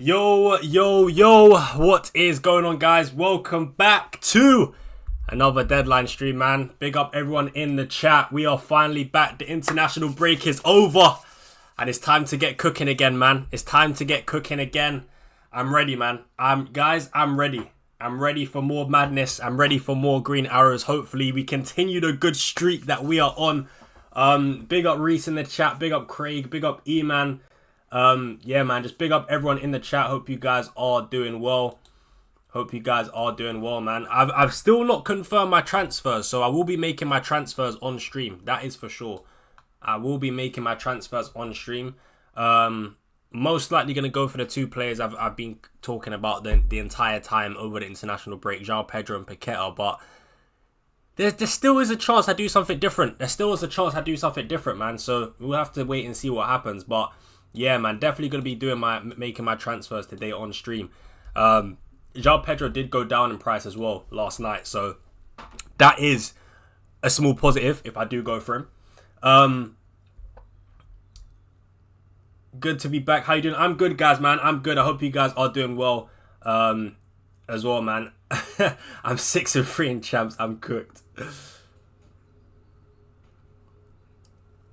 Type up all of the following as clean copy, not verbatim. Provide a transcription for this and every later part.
Yo, what is going on, guys? Welcome back to another deadline stream, man. Big up everyone in the chat. We are finally back. The international break is over and it's time to get cooking again, man. It's time to get cooking again. I'm ready, man. I'm ready. I'm ready for more madness. I'm ready for more green arrows. Hopefully we continue the good streak that we are on. Big up Reese in the chat. Big up Craig. Big up E-Man. Yeah, man, just big up everyone in the chat. Hope you guys are doing well. Man. I've still not confirmed my transfers, so I will be making my transfers on stream. That is for sure. I will be making my transfers on stream. Most likely going to go for the two players I've been talking about the entire time over the international break, João Pedro and Paqueta, but there still is a chance I do something different. Man, so we'll have to wait and see what happens, but yeah, man, definitely going to be making my transfers today on stream. João Pedro did go down in price as well last night, so that is a small positive if I do go for him. Good to be back. How you doing? I'm good, guys, man. I'm good. I hope you guys are doing well as well, man. I'm 6-3 in champs. I'm cooked.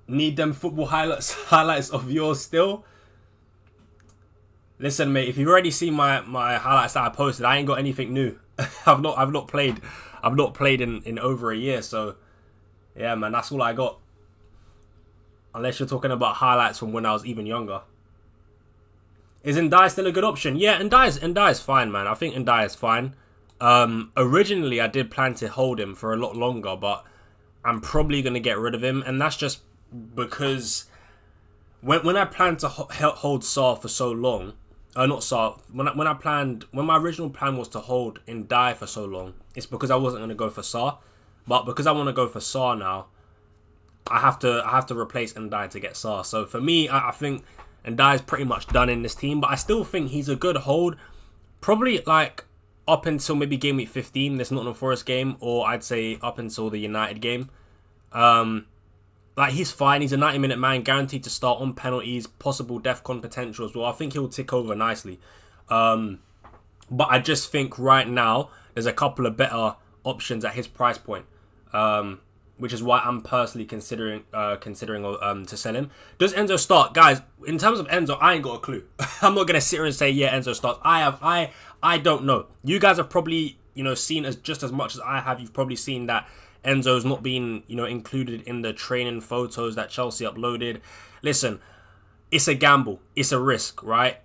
Need them football highlights of yours still? Listen, mate, if you've already seen my highlights that I posted, I ain't got anything new. I've not played in over a year, so yeah, man, that's all I got. Unless you're talking about highlights from when I was even younger. Is Ndai still a good option? Yeah, Ndai is fine, man. I think Ndai is fine. Originally I did plan to hold him for a lot longer, but I'm probably gonna get rid of him, and that's just because when I planned to hold Salah for so long, not Salah, when my original plan was to hold Ndai for so long, it's because I wasn't going to go for Salah, but because I want to go for Salah now, I have to replace Ndai to get Salah. So for me, I think Ndai is pretty much done in this team, but I still think he's a good hold, probably like up until maybe game week 15, this Nottingham Forest game, or I'd say up until the United game. Like, he's fine. He's a 90-minute man, guaranteed to start on penalties, possible DEFCON potential as well. I think he'll tick over nicely. But I just think right now there's a couple of better options at his price point, which is why I'm personally considering to sell him. Does Enzo start? Guys, in terms of Enzo, I ain't got a clue. I'm not going to sit here and say, yeah, Enzo starts. I don't know. You guys have probably, seen just as much as I have. You've probably seen that Enzo's not been, included in the training photos that Chelsea uploaded. Listen, it's a gamble. It's a risk, right?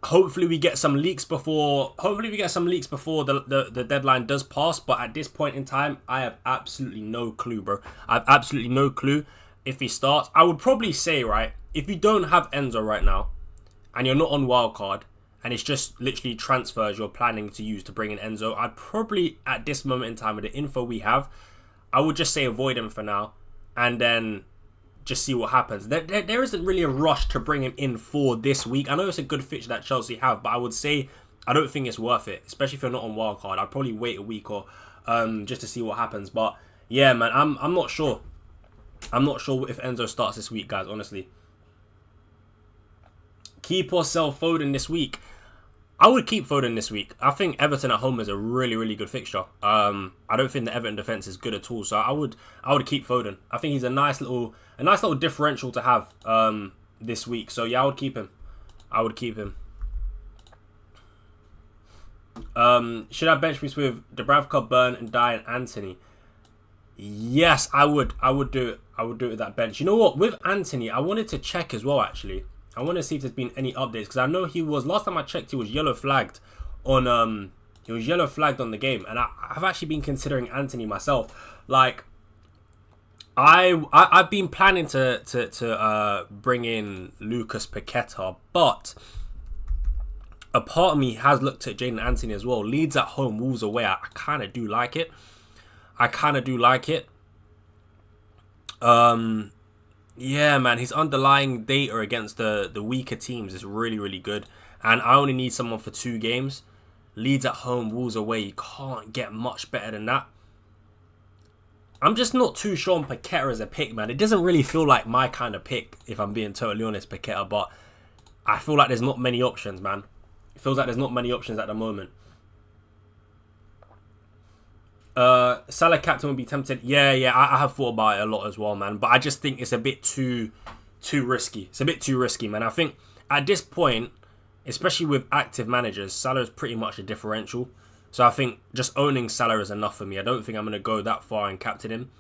Hopefully we get some leaks before the deadline does pass. But at this point in time, I have absolutely no clue, bro. I have absolutely no clue if he starts. I would probably say, right, if you don't have Enzo right now and you're not on wildcard and it's just literally transfers you're planning to use to bring in Enzo, I'd probably, at this moment in time with the info we have, I would just say avoid him for now and then just see what happens. There isn't really a rush to bring him in for this week. I know it's a good fixture that Chelsea have, but I would say I don't think it's worth it, especially if you're not on wildcard. I'd probably wait a week or just to see what happens. But yeah, man, I'm not sure. I'm not sure if Enzo starts this week, guys, honestly. Keep or sell Foden this week? I would keep Foden this week. I think Everton at home is a really, really good fixture. I don't think the Everton defense is good at all, so I would keep Foden. I think he's a nice little differential to have this week. So yeah, I would keep him. Should I bench boost with Dubravka, Burn, and Dye and Anthony? Yes, I would. I would do it. I would do it with that bench. You know what? With Anthony, I wanted to check as well, actually. I want to see if there's been any updates, because I know last time I checked, he was yellow flagged on the game, and I've actually been considering Anthony myself. Like, I've been planning to bring in Lucas Paqueta, but a part of me has looked at Jadon Anthony as well. Leeds at home, Wolves away. I kind of do like it. Yeah, man, his underlying data against the weaker teams is really, really good. And I only need someone for 2 games. Leeds at home, Wolves away. You can't get much better than that. I'm just not too sure on Paqueta as a pick, man. It doesn't really feel like my kind of pick, if I'm being totally honest, Paqueta. But I feel like there's not many options, man. It feels like there's not many options at the moment. Salah captain would be tempted. Yeah, I have thought about it a lot as well, man. But I just think it's a bit too risky. It's a bit too risky, man. I think at this point, especially with active managers, Salah is pretty much a differential. So I think just owning Salah is enough for me. I don't think I'm going to go that far and captain him.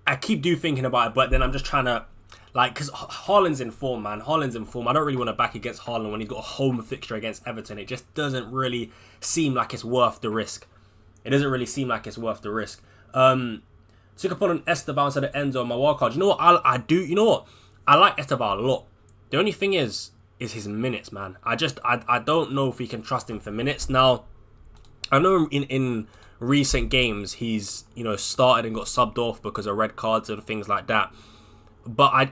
I thinking about it, but then I'm just trying to, like, because Haaland's in form, man. Haaland's in form. I don't really want to back against Haaland when he's got a home fixture against Everton. It just doesn't really seem like it's worth the risk. It doesn't really seem like it's worth the risk. Took upon an Esteban instead of Enzo on my wildcard. You know what? I do. You know what? I like Esteban a lot. The only thing is his minutes, man. I don't know if we can trust him for minutes. Now, I know in recent games he's, you know, started and got subbed off because of red cards and things like that. But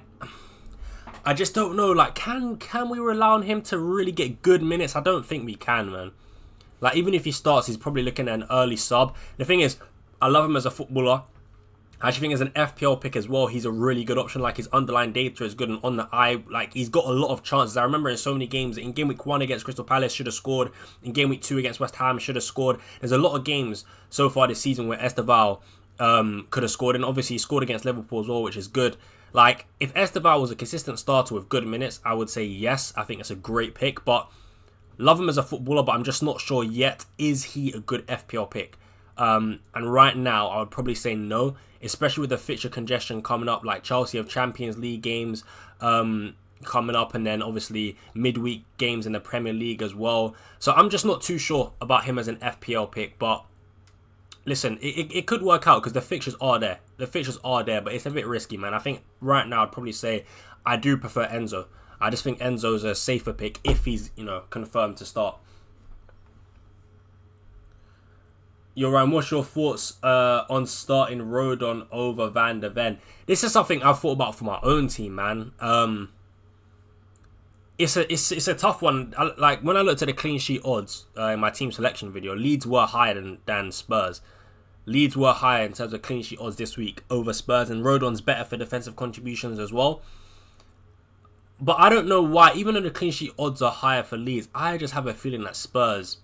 I just don't know. Like, can we rely on him to really get good minutes? I don't think we can, man. Like, even if he starts, he's probably looking at an early sub. The thing is, I love him as a footballer. I actually think as an FPL pick as well, he's a really good option. Like, his underlying data is good and on the eye. Like, he's got a lot of chances. I remember in so many games, in game week 1 against Crystal Palace, should have scored. In game week 2 against West Ham, should have scored. There's a lot of games so far this season where Esteban could have scored. And obviously, he scored against Liverpool as well, which is good. Like, if Esteban was a consistent starter with good minutes, I would say yes. I think it's a great pick. But love him as a footballer, but I'm just not sure yet. Is he a good FPL pick? And right now, I would probably say no, especially with the fixture congestion coming up. Like, Chelsea have Champions League games coming up, and then obviously midweek games in the Premier League as well. So I'm just not too sure about him as an FPL pick. But listen, it could work out because the fixtures are there. The fixtures are there, but it's a bit risky, man. I think right now I'd probably say I do prefer Enzo. I just think Enzo's a safer pick if he's, you know, confirmed to start. Yo, Ryan, what's your thoughts on starting Rodon over Van de Ven? This is something I've thought about for my own team, man. It's a tough one. Like, when I looked at the clean sheet odds in my team selection video, Leeds were higher than Spurs. Leeds were higher in terms of clean sheet odds this week over Spurs, and Rodon's better for defensive contributions as well. But I don't know why, even though the clean sheet odds are higher for Leeds, I just have a feeling that Spurs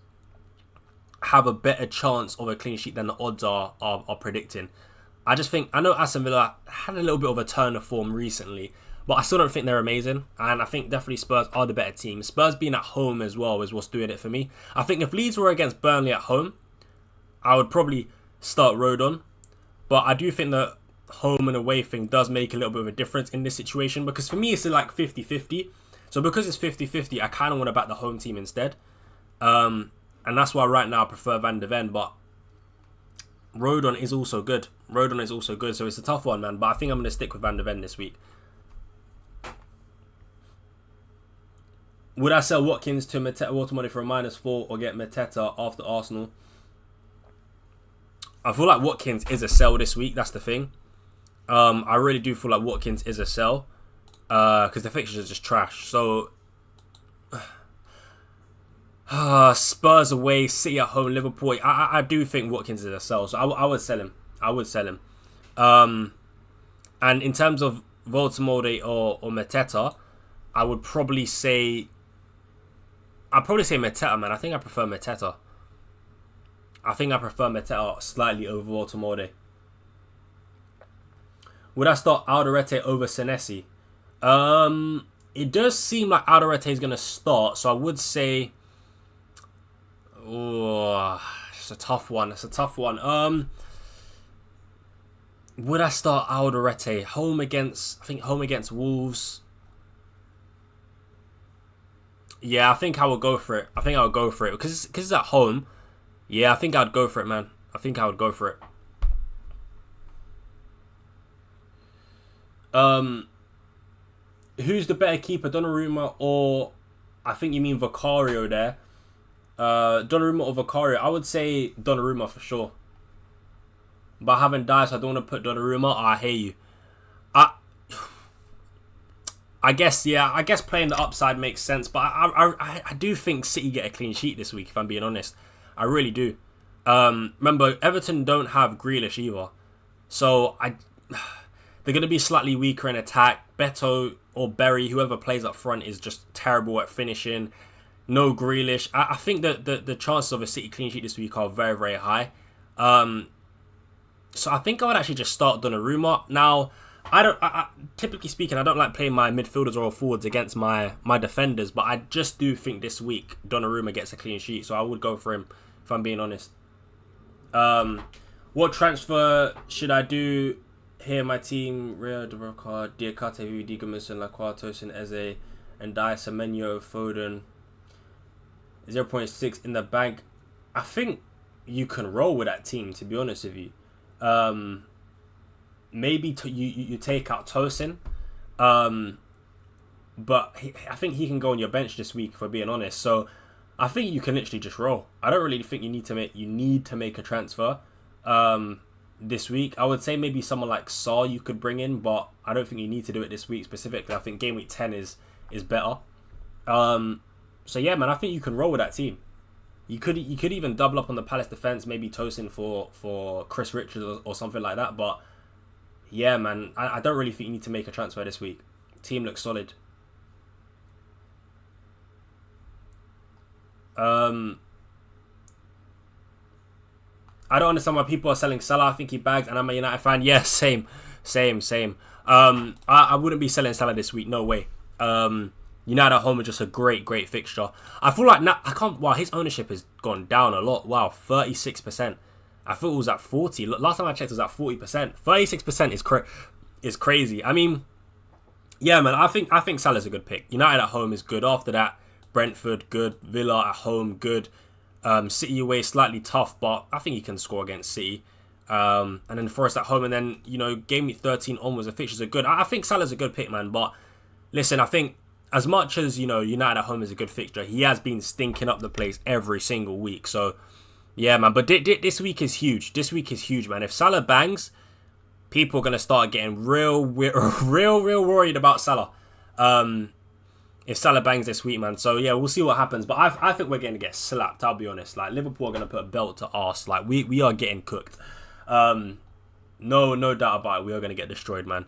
have a better chance of a clean sheet than the odds are predicting. I just think, I know Aston Villa had a little bit of a turn of form recently, but I still don't think they're amazing, and I think definitely Spurs are the better team. Spurs being at home as well is what's doing it for me. I think if Leeds were against Burnley at home, I would probably start Rodon, but I do think that home and away thing does make a little bit of a difference in this situation, because for me it's like 50-50. So because it's 50-50, I kind of want to back the home team instead. And that's why right now I prefer Van de Ven, but Rodon is also good. Rodon is also good, so it's a tough one, man. But I think I'm going to stick with Van de Ven this week. Would I sell Watkins to Mateta Watermoney for a -4 or get Mateta after Arsenal? I feel like Watkins is a sell this week. That's the thing. I really do feel like Watkins is a sell because the fixtures are just trash. So Spurs away, City at home, Liverpool. I do think Watkins is a sell, so I would sell him. I would sell him. And in terms of Voltemode or Mateta, I would probably say, I'd probably say Mateta, man. I think I prefer Mateta. I think I prefer Mateta slightly over Voltemode. Would I start Alderete over Senesi? It does seem like Alderete is going to start, so I would say, oh, it's a tough one. It's a tough one. Would I start Alderete home against Wolves? Yeah, I think I would go for it. Because it's at home. Yeah, I think I'd go for it, man. I think I would go for it. Who's the better keeper, Donnarumma or, I think you mean Vicario there. Donnarumma or Vicario? I would say Donnarumma for sure. But I haven't died, so I don't want to put Donnarumma. I hear you. I guess playing the upside makes sense, but I do think City get a clean sheet this week, if I'm being honest. I really do. Remember, Everton don't have Grealish either. So they're going to be slightly weaker in attack. Beto or Berry, whoever plays up front, is just terrible at finishing. No Grealish. I think that the chances of a City clean sheet this week are very, very high. So I think I would actually just start Donnarumma. Now, typically speaking, I don't like playing my midfielders or forwards against my defenders, but I just do think this week Donnarumma gets a clean sheet, so I would go for him if I'm being honest. What transfer should I do here? My team: Rio, Dubravka, Diakate, Digamus, Lacroix, Tosin, Eze, and Dai, Semenyo, Foden. 0.6 in the bank. I think you can roll with that team, to be honest with you. Maybe you take out Tosin, but I think he can go on your bench this week, if we're being honest. So I think you can literally just roll. I don't really think you need to make a transfer this week. I would say maybe someone like Salah you could bring in, but I don't think you need to do it this week specifically. I think game week 10 is better. So yeah, man, I think you can roll with that team. You could even double up on the Palace defense, maybe Tosin for Chris Richards or something like that. But yeah, man, I don't really think you need to make a transfer this week. Team looks solid. I don't understand why people are selling Salah. I think he bagged, and I'm a United fan. Yeah, same. I wouldn't be selling Salah this week. No way. United at home are just a great fixture. I feel like now wow, his ownership has gone down a lot. Wow, 36%. I thought it was at 40. Last time I checked, it was at 40%. 36% is crazy. I mean, yeah, man. I think Salah's a good pick. United at home is good. After that, Brentford good. Villa at home good. City away slightly tough, but I think he can score against City. And then Forest at home, and then game week 13 onwards, the fixtures are good. I think Salah's a good pick, man. But listen, I think as much as United at home is a good fixture, he has been stinking up the place every single week. So yeah, man. But this week is huge. This week is huge, man. If Salah bangs, people are gonna start getting real worried about Salah. If Salah bangs this week, man. So yeah, we'll see what happens. But I think we're going to get slapped. I'll be honest. Like Liverpool are going to put a belt to arse. Like we are getting cooked. No doubt about it. We are going to get destroyed, man.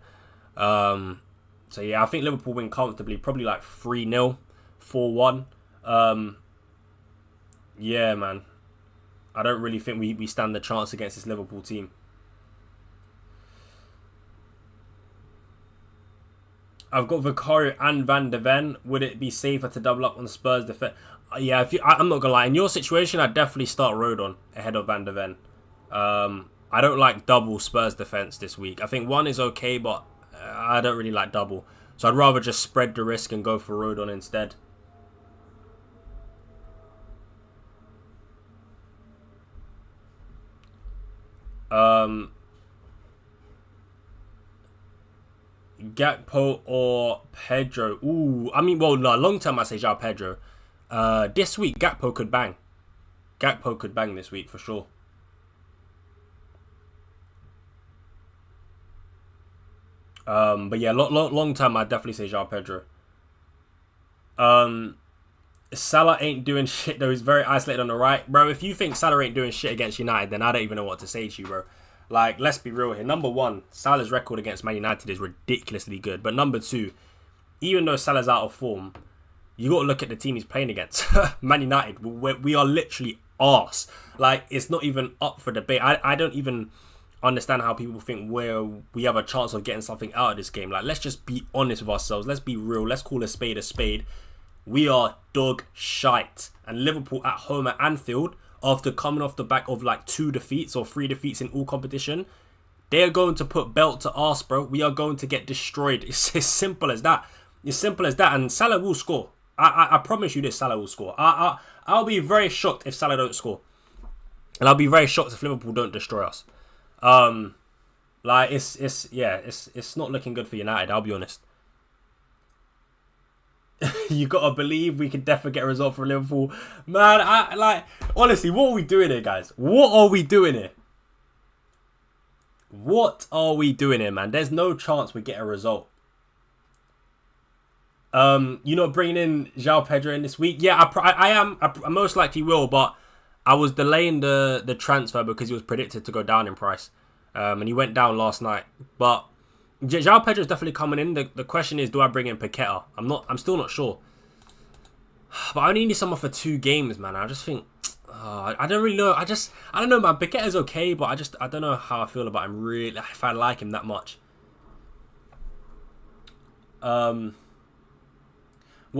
So yeah, I think Liverpool win comfortably. Probably like 3-0, 4-1. Yeah, man. I don't really think we stand the chance against this Liverpool team. I've got Vicario and Van de Ven. Would it be safer to double up on Spurs defense? Yeah, I'm not gonna lie. In your situation, I'd definitely start Rodon ahead of Van de Ven. I don't like double Spurs defense this week. I think one is okay, but I don't really like double. So I'd rather just spread the risk and go for Rodon instead. Gakpo or Pedro? Ooh, I mean, well, no, long term I say João Pedro. This week Gakpo could bang. Gakpo could bang this week for sure. But yeah, long term I'd definitely say João Pedro. Salah ain't doing shit though. He's very isolated on the right, bro. If you think Salah ain't doing shit against United, then I don't even know what to say to you, bro. Like, let's be real here. Number one, Salah's record against Man United is ridiculously good. But number two, even though Salah's out of form, you got to look at the team he's playing against. Man United, we are literally arse. Like, it's not even up for debate. I don't even understand how people think we have a chance of getting something out of this game. Like, let's just be honest with ourselves. Let's be real. Let's call a spade a spade. We are dog shite. And Liverpool at home at Anfield, after coming off the back of like 2 defeats or 3 defeats in all competition, they're going to put belt to arse, bro. We are going to get destroyed. It's as simple as that. It's simple as that. And Salah will score. I promise you this, Salah will score. I'll be very shocked if Salah don't score. And I'll be very shocked if Liverpool don't destroy us. Like, it's not looking good for United, I'll be honest. You gotta believe we can definitely get a result for Liverpool. Man, honestly, what are we doing here, guys? What are we doing here? What are we doing here, man? There's no chance we get a result. You're not bringing in João Pedro in this week? Yeah, I most likely will, but I was delaying the transfer because he was predicted to go down in price. And he went down last night. But João Pedro is definitely coming in. The question is, do I bring in Paqueta? I'm still not sure. But I only need someone for 2 games, man. I just think, I don't really know. I don't know, man. Paqueta's okay, but I don't know how I feel about him. Really, if I like him that much. Why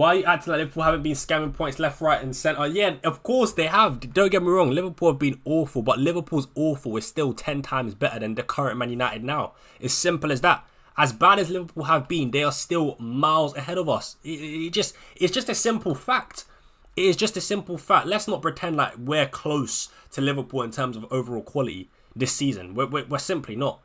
are you acting like Liverpool haven't been scamming points left, right, and centre? Yeah, of course they have. Don't get me wrong. Liverpool have been awful, but Liverpool's awful is still 10 times better than the current Man United now. It's simple as that. As bad as Liverpool have been, they are still miles ahead of us. It's just a simple fact. It is just a simple fact. Let's not pretend like we're close to Liverpool in terms of overall quality this season. We're simply not.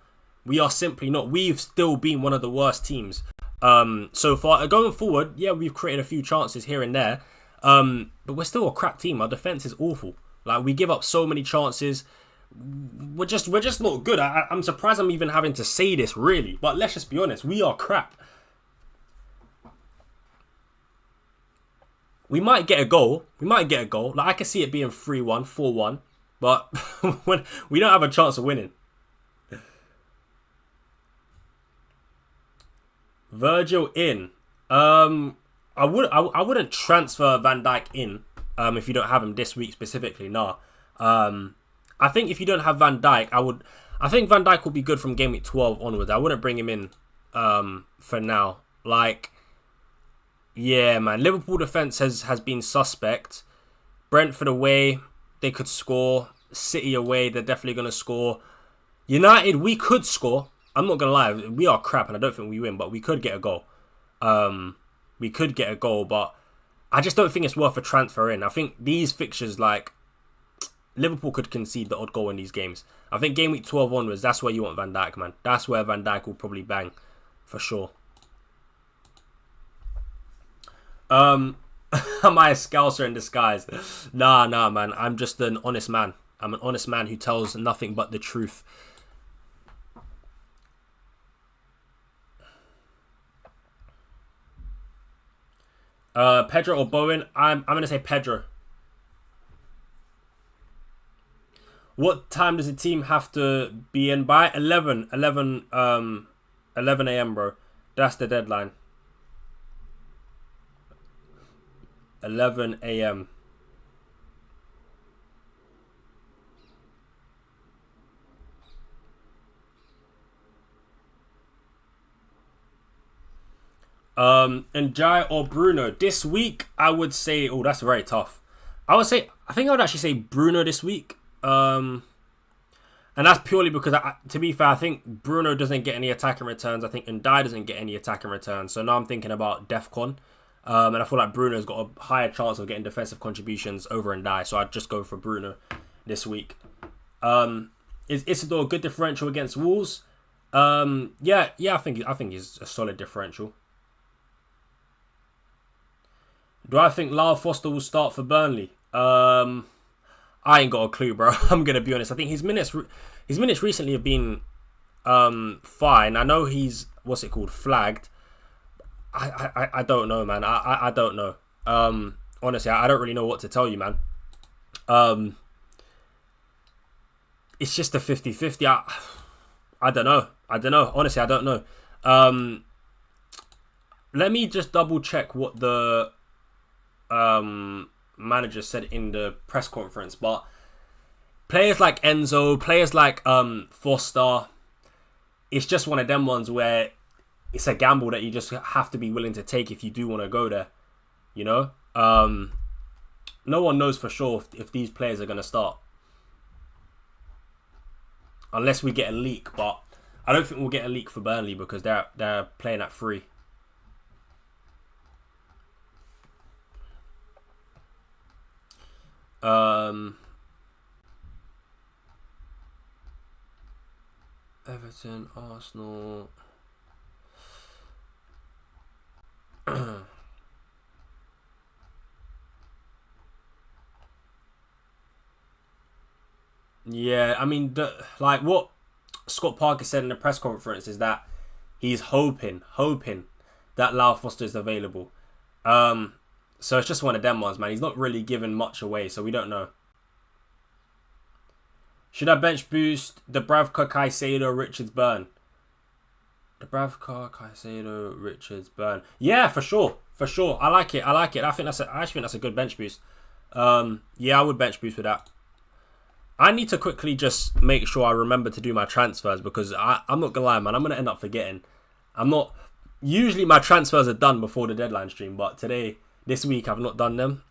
We are simply not. We've still been one of the worst teams so far. Going forward, yeah, we've created a few chances here and there, but we're still a crap team. Our defense is awful. Like, we give up so many chances. We're just not good. I'm surprised I'm even having to say this, really. But let's just be honest, we are crap. We might get a goal. Like, I can see it being 3-1, 4-1, but when we don't have a chance of winning. Virgil in. I wouldn't transfer Van Dijk in if you don't have him this week specifically. Nah. I think if you don't have Van Dijk, I think Van Dijk will be good from game week 12 onwards. I wouldn't bring him in for now. Like, yeah, man. Liverpool defense has been suspect. Brentford away, they could score. City away, they're definitely going to score. United, we could score. I'm not going to lie. We are crap and I don't think we win, but we could get a goal. But I just don't think it's worth a transfer in. I think these fixtures, like, Liverpool could concede the odd goal in these games. I think game week 12 onwards, that's where you want Van Dijk, man. That's where Van Dijk will probably bang, for sure. Am I a scouser in disguise? Nah, man. I'm just an honest man. I'm an honest man who tells nothing but the truth. Pedro or Bowen? I'm going to say Pedro. What time does the team have to be in by? 11 a.m, bro. That's the deadline. 11 a.m. And Jai or Bruno this week, I would say, oh, that's very tough. I think I would actually say Bruno this week. And that's purely because, to be fair, I think Bruno doesn't get any attacking returns. I think Ndiaye doesn't get any attacking returns. So now I'm thinking about DEFCON. And I feel like Bruno's got a higher chance of getting defensive contributions over Ndiaye. So I'd just go for Bruno this week. Is Isidore a good differential against Wolves? Yeah, I think he's a solid differential. Do I think Lyle Foster will start for Burnley? I ain't got a clue, bro. I'm gonna be honest. I think his minutes recently have been fine. I know he's flagged. I don't know, man. I don't know. Honestly, I don't really know what to tell you, man. It's just a 50-50. I don't know. Honestly, I don't know. Let me just double check what the manager said in the press conference. But players like Enzo, players like Foster, it's just one of them ones where it's a gamble that you just have to be willing to take if you do want to go there. You know? No one knows for sure if these players are going to start. Unless we get a leak. But I don't think we'll get a leak for Burnley because they're playing at 3. Everton, Arsenal. Yeah, I mean, what Scott Parker said in the press conference is that he's hoping that Lyle Foster is available. So it's just one of them ones, man. He's not really giving much away, so we don't know. Should I bench boost Dubravka, Caicedo, Richards, Burn? Dubravka, Caicedo, Richards, Burn. Yeah, for sure. For sure. I like it. I actually think that's a good bench boost. Yeah, I would bench boost with that. I need to quickly just make sure I remember to do my transfers because I'm not gonna lie, man. I'm gonna end up forgetting. I'm not. Usually my transfers are done before the deadline stream, but this week, I've not done them.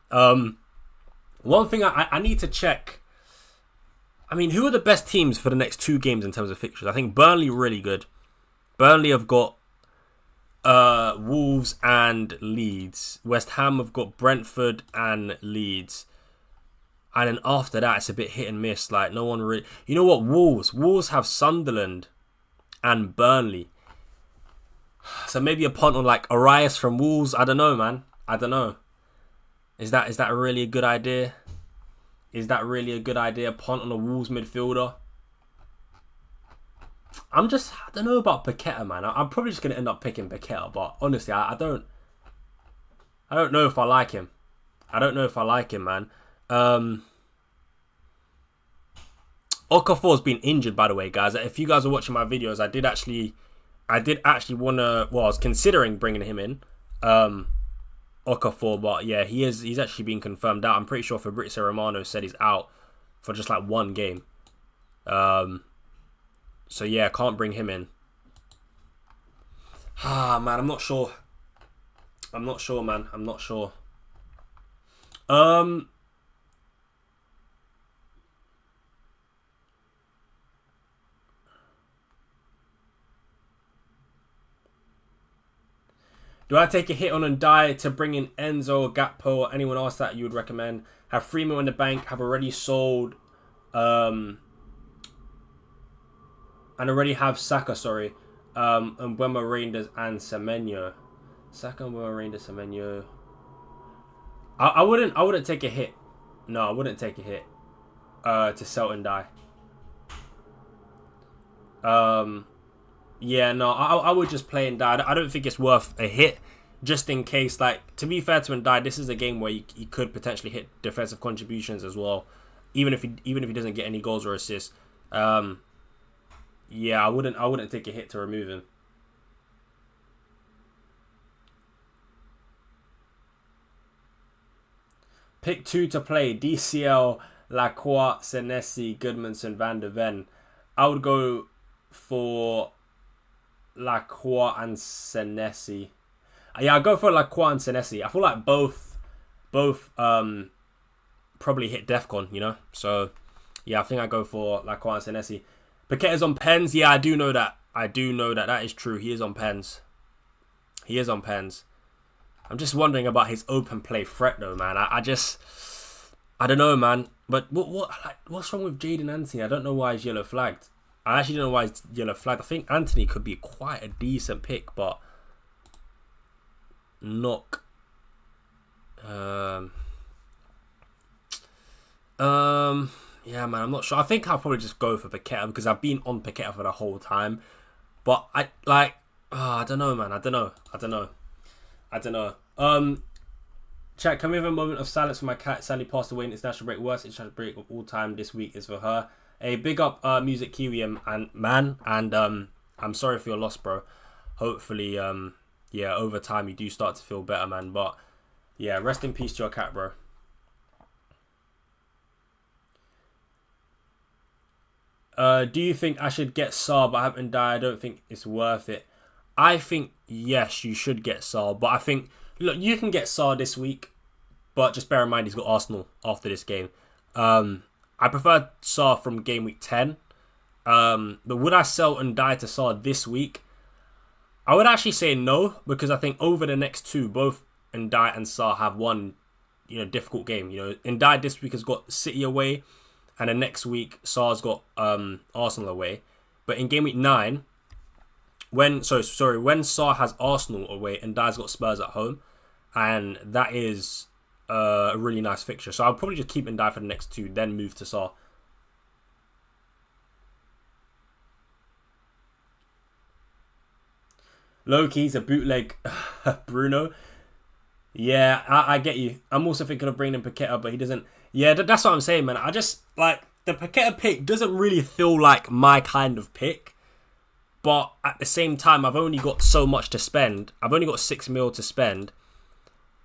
One thing I need to check. I mean, who are the best teams for the next 2 games in terms of fixtures? I think Burnley really good. Burnley have got Wolves and Leeds. West Ham have got Brentford and Leeds. And then after that, it's a bit hit and miss. Like, no one really... You know what? Wolves have Sunderland and Burnley. So maybe a punt on, like, Arias from Wolves. I don't know, man. I don't know. Is that really a good idea? Is that really a good idea? Punt on a Wolves midfielder? I don't know about Paqueta, man. I'm probably just going to end up picking Paqueta. But honestly, I don't know if I like him. I don't know if I like him, man. Okafor's been injured, by the way, guys. If you guys are watching my videos, I did actually want to. Well, I was considering bringing him in, Okafor, but yeah, he's actually been confirmed out. I'm pretty sure Fabrizio Romano said he's out for just like 1 game. So yeah, can't bring him in. Man, I'm not sure. I'm not sure, man. I'm not sure. Do I take a hit on and die to bring in Enzo, Gakpo, or anyone else that you would recommend? Have 3 mil in the bank, have already sold, and already have Saka, sorry, and Mbeumo, Reinders, and Semenyo. Saka, Mbeumo, Reinders, Semenyo. I wouldn't take a hit. No, I wouldn't take a hit to sell and die. Yeah, no, I would just play and die. I don't think it's worth a hit, just in case. Like, to be fair to Ndai, this is a game where he could potentially hit defensive contributions as well, even if he doesn't get any goals or assists. Yeah, I wouldn't take a hit to remove him. Pick 2 to play: DCL, Lacroix, Senesi, Goodmanson, Van der Ven. I would go for Lacroix and Senesi. Yeah, I'll go for Lacroix and Senesi. I feel like both probably hit DEFCON, you know? So, yeah, I think I go for Lacroix and Senesi. Paqueta's on pens. Yeah, I do know that. That is true. He is on pens. I'm just wondering about his open play threat, though, man. I don't know, man. But what's wrong with Jadon Anthony? I don't know why he's yellow flagged. I actually don't know why he's yellow flagged. I think Anthony could be quite a decent pick, but knock. Yeah, man, I'm not sure. I think I'll probably just go for Paqueta because I've been on Paqueta for the whole time. But I don't know, man. I don't know. Chat, can we have a moment of silence for my cat? Sadly passed away in international break. Worst international break of all time this week is for her. A big up Music Kiwi and man, and I'm sorry for your loss, bro. Hopefully, yeah, over time you do start to feel better, man. But yeah, rest in peace to your cat, bro. Do you think I should get Salah but I haven't died? I don't think it's worth it. I think, yes, you should get Salah. But I think, look, you can get Salah this week. But just bear in mind, he's got Arsenal after this game. I prefer Salah from game week 10. But would I sell and die to Salah this week? I would actually say no. Because I think over the next 2, both Ndai and Salah have one, difficult game. Ndai this week has got City away. And then next week, Salah's got Arsenal away. But in game week 9, when Salah has Arsenal away and Ndai's got Spurs at home, and that is a really nice fixture. So I'll probably just keep Ndai for the next 2, then move to Salah. Loki's a bootleg Bruno. Yeah, I get you. I'm also thinking of bringing in Paqueta, but he doesn't. Yeah, that's what I'm saying, man. I just, like, the Paqueta pick doesn't really feel like my kind of pick. But at the same time, I've only got so much to spend. I've only got 6 mil to spend.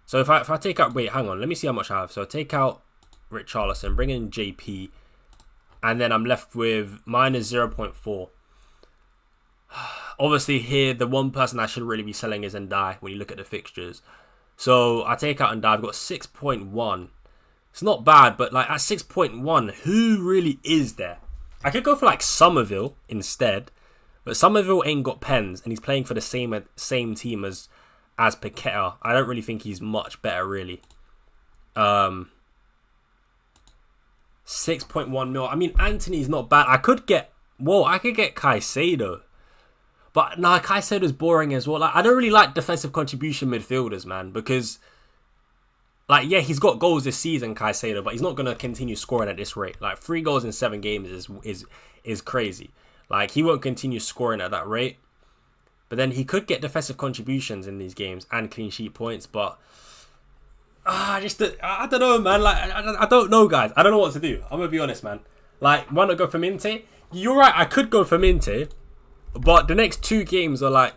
So if I take out... Wait, hang on. Let me see how much I have. So I take out Richarlison, bring in JP, and then I'm left with minus 0.4. Obviously here, the one person I should really be selling is Ndai when you look at the fixtures. So I take out Ndai. I've got 6.1. It's not bad, but like at 6.1, who really is there? I could go for like Somerville instead. But Somerville ain't got pens, and he's playing for the same team as Paqueta. I don't really think he's much better, really. 6.1 mil. I mean, Anthony's not bad. I could get Caicedo. But nah, Caicedo's boring as well. Like, I don't really like defensive contribution midfielders, man, because like, yeah, he's got goals this season, Caicedo, but he's not gonna continue scoring at this rate. Like 3 goals in 7 games is crazy. Like, he won't continue scoring at that rate. But then he could get defensive contributions in these games and clean sheet points. But I don't know, man. Like, I don't know, guys. I don't know what to do. I'm going to be honest, man. Like, want to go for Minte? You're right. I could go for Minte. But the next 2 games are like...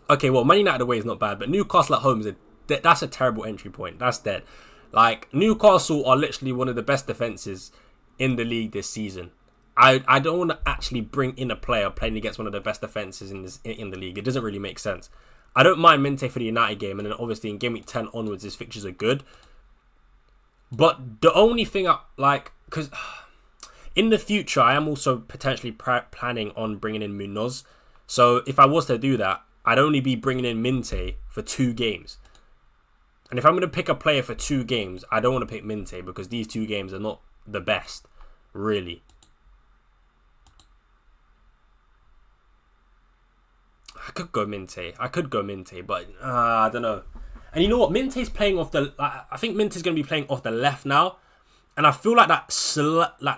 Okay, well, Man United away is not bad. But Newcastle at home, that's a terrible entry point. That's dead. Like, Newcastle are literally one of the best defences in the league this season. I don't want to actually bring in a player playing against one of the best defences in the league. It doesn't really make sense. I don't mind Minte for the United game, and then obviously in game week 10 onwards, his fixtures are good. But the only thing because in the future, I am also potentially planning on bringing in Munoz. So if I was to do that, I'd only be bringing in Minte for 2 games. And if I'm going to pick a player for 2 games, I don't want to pick Minte because these 2 games are not the best, really. I could go Minte, but I don't know. And you know what? Minte's playing off the... I think Minte's going to be playing off the left now. And I feel like that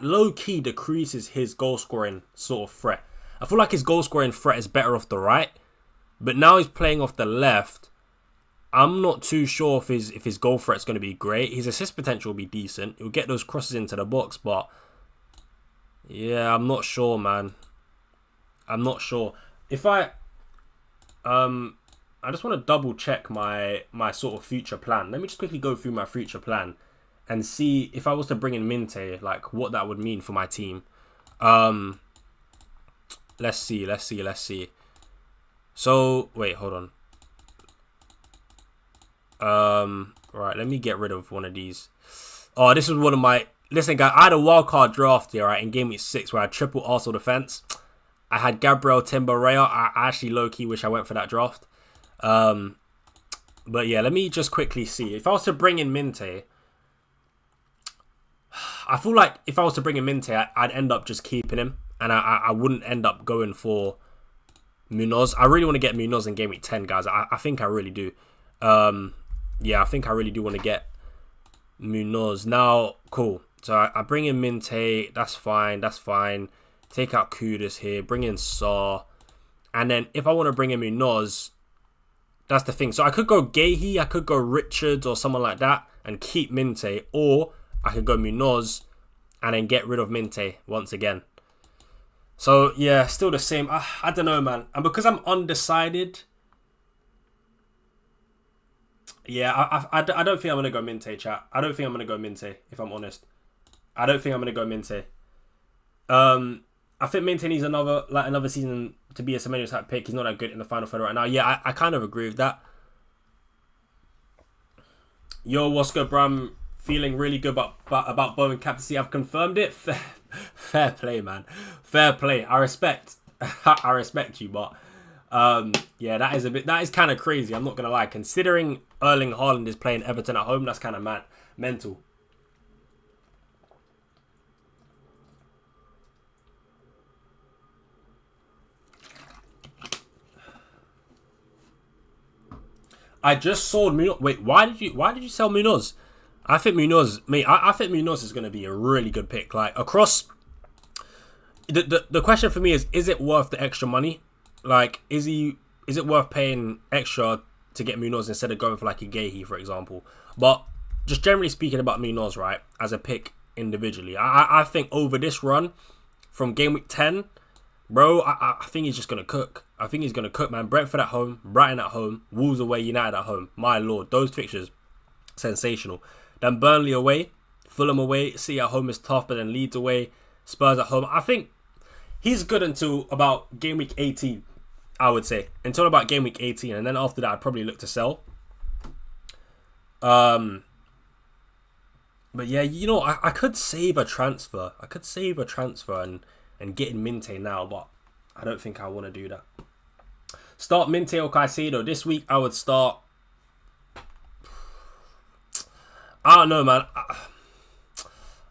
low-key decreases his goal-scoring sort of threat. I feel like his goal-scoring threat is better off the right. But now he's playing off the left. I'm not too sure if his goal threat's going to be great. His assist potential will be decent. He'll get those crosses into the box, but... Yeah, I'm not sure, man. I'm not sure. If I just want to double check my sort of future plan. Let me just quickly go through my future plan and see if I was to bring in Minte, like what that would mean for my team. Let's see. So wait, hold on. Right, let me get rid of one of these. Oh, this was one of my... Listen, guys, I had a wildcard draft here, right, in game week 6 where I triple Arsenal defense. I had Gabriel Timber-Rea. I actually low-key wish I went for that draft. But yeah, let me just quickly see. If I was to bring in Minte, I feel like if I was to bring in Minte, I'd end up just keeping him. And I wouldn't end up going for Munoz. I really want to get Munoz in game week 10, guys. I think I really do. Yeah, I think I really do want to get Munoz. Now, cool. So I bring in Minte. That's fine. Take out Kudus here. Bring in Saw. And then if I want to bring in Munoz, that's the thing. So I could go Gahey. I could go Richards or someone like that and keep Minte. Or I could go Munoz and then get rid of Minte once again. So yeah, still the same. I don't know, man. And because I'm undecided... Yeah, I don't think I'm going to go Minte, chat. I don't think I'm going to go Minte, if I'm honest. I don't think I'm going to go Minte. I think Minte needs another season to be a Semenyo type pick. He's not that good in the final third right now. Yeah, I kind of agree with that. Yo, what's good, bro? I'm feeling really good about Bowen captaincy. I've confirmed it. Fair play, man. Fair play. I respect you, but yeah, that is kind of crazy. I'm not gonna lie. Considering Erling Haaland is playing Everton at home, that's kind of mental. I just sold Munoz. Wait, why did you sell Munoz? I think Munoz, I think Munoz is going to be a really good pick. Like across, the question for me is it worth the extra money? Like, is it worth paying extra to get Munoz instead of going for like a Gahey, for example? But just generally speaking about Munoz, right, as a pick individually, I think over this run from game week 10 Bro, I think he's just going to cook. I think he's going to cook, man. Brentford at home, Brighton at home, Wolves away, United at home. My lord, those fixtures, sensational. Then Burnley away, Fulham away, City at home is tough, but then Leeds away, Spurs at home. I think he's good until about game week 18, I would say. Until about game week 18, and then after that, I'd probably look to sell. But yeah, you know, I could save a transfer. I could save a transfer and get in Minte now, but I don't think I want to do that. Start Minte or Caicedo. This week, I would start... I don't know, man.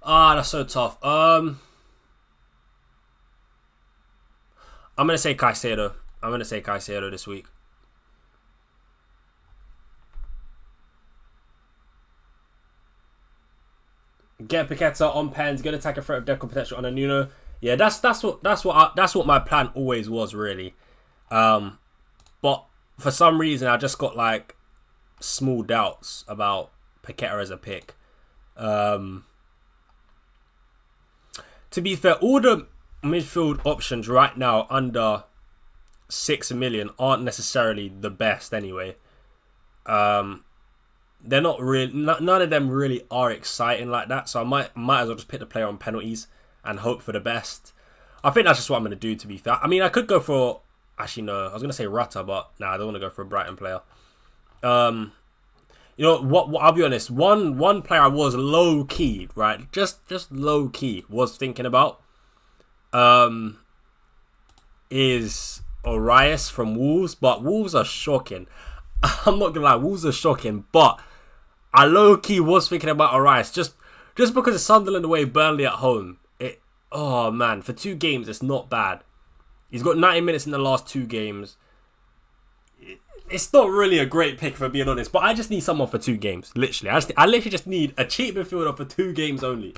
That's so tough. I'm going to say Caicedo. I'm going to say Caicedo this week. Get Paqueta on pens, good attacker threat of Deco potential on a Nuno. Yeah, that's what my plan always was, really. But for some reason I just got like small doubts about Paqueta as a pick. To be fair, all the midfield options right now under 6 million aren't necessarily the best anyway. They're not really, none of them really are exciting like that. So I might as well just pick the player on penalties and hope for the best. I think that's just what I'm going to do, to be fair. I mean, I could go for, actually no, I was going to say Rutter, but nah, I don't want to go for a Brighton player. You know what, I'll be honest, one player I was low key, right? Just low key was thinking about is Orias from Wolves, but Wolves are shocking. I'm not gonna lie, Wolves are shocking, but I low key was thinking about Orias just because of Sunderland away, Burnley at home. Oh man, for 2 games it's not bad. He's got 90 minutes in the last 2 games. It's not really a great pick, for being honest, but I just need someone for 2 games. Literally, I literally just need a cheap midfielder for 2 games only.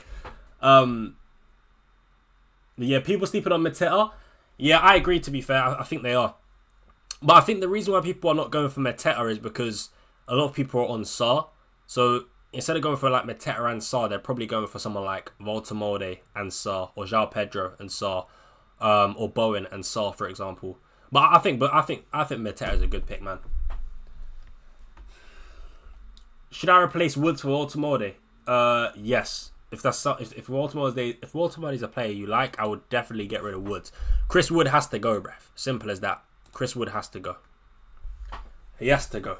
Yeah, people sleeping on Mateta. Yeah, I agree, to be fair. I think they are. But I think the reason why people are not going for Mateta is because a lot of people are on Salah. So instead of going for like Mateta and Salah, they're probably going for someone like Voltamode and Salah, or João Pedro and Salah, or Bowen and Salah, for example. But I think Mateta is a good pick, man. Should I replace Woods for Voltamode? Yes. If Voltamode is a player you like, I would definitely get rid of Woods. Chris Wood has to go, bruv. Simple as that. Chris Wood has to go. He has to go.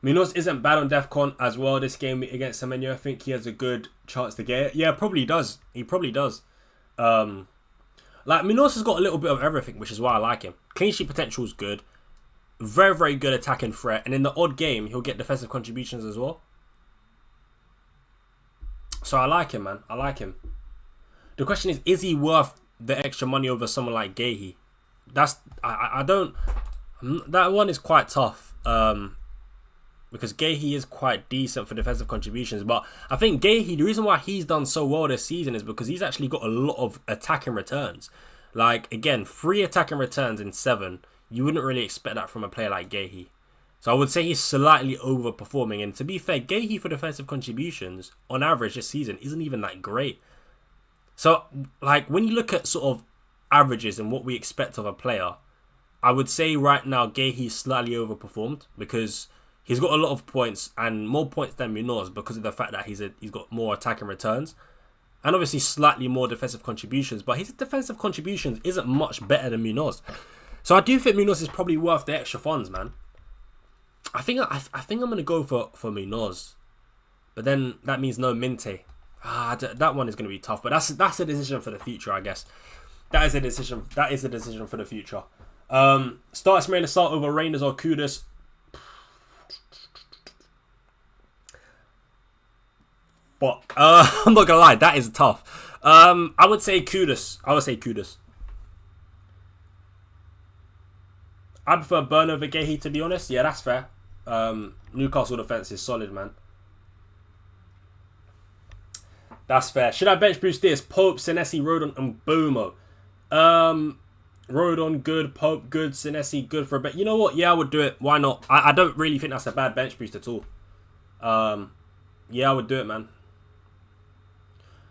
Munoz isn't bad on DEFCON as well this game against Semenyo. I think he has a good chance to get it. Yeah, probably does. He probably does. Like, Munoz has got a little bit of everything, which is why I like him. Clean sheet potential is good. Very, very good attacking threat. And in the odd game, he'll get defensive contributions as well. So I like him, man. I like him. The question is he worth the extra money over someone like Gahey? I don't... That one is quite tough. Because Gahey is quite decent for defensive contributions. But I think Gahey, the reason why he's done so well this season is because he's actually got a lot of attacking returns. Like, again, 3 attacking returns in 7. You wouldn't really expect that from a player like Gahey. So I would say he's slightly overperforming. And to be fair, Gahey for defensive contributions, on average this season, isn't even that great. So, like, when you look at sort of averages and what we expect of a player, I would say right now Gahey's slightly overperformed because he's got a lot of points and more points than Munoz because of the fact that he's got more attacking returns and obviously slightly more defensive contributions. But his defensive contributions isn't much better than Munoz. So I do think Munoz is probably worth the extra funds, man. I think I'm going to go for Munoz. But then that means no Minte. That one is going to be tough. But that's a decision for the future, I guess. That is a decision for the future. Start Ismail Assar over Reinders or Kudus. But I'm not gonna lie, that is tough. I would say Kudus. I prefer Burn over Gahey, to be honest. Yeah, that's fair. Newcastle defense is solid, man. That's fair. Should I bench boost this? Pope, Senesi, Rodon, and Boomo. Rodon good, Pope good, Senesi good for a bit. You know what? Yeah, I would do it. Why not? I don't really think that's a bad bench boost at all. Yeah, I would do it, man.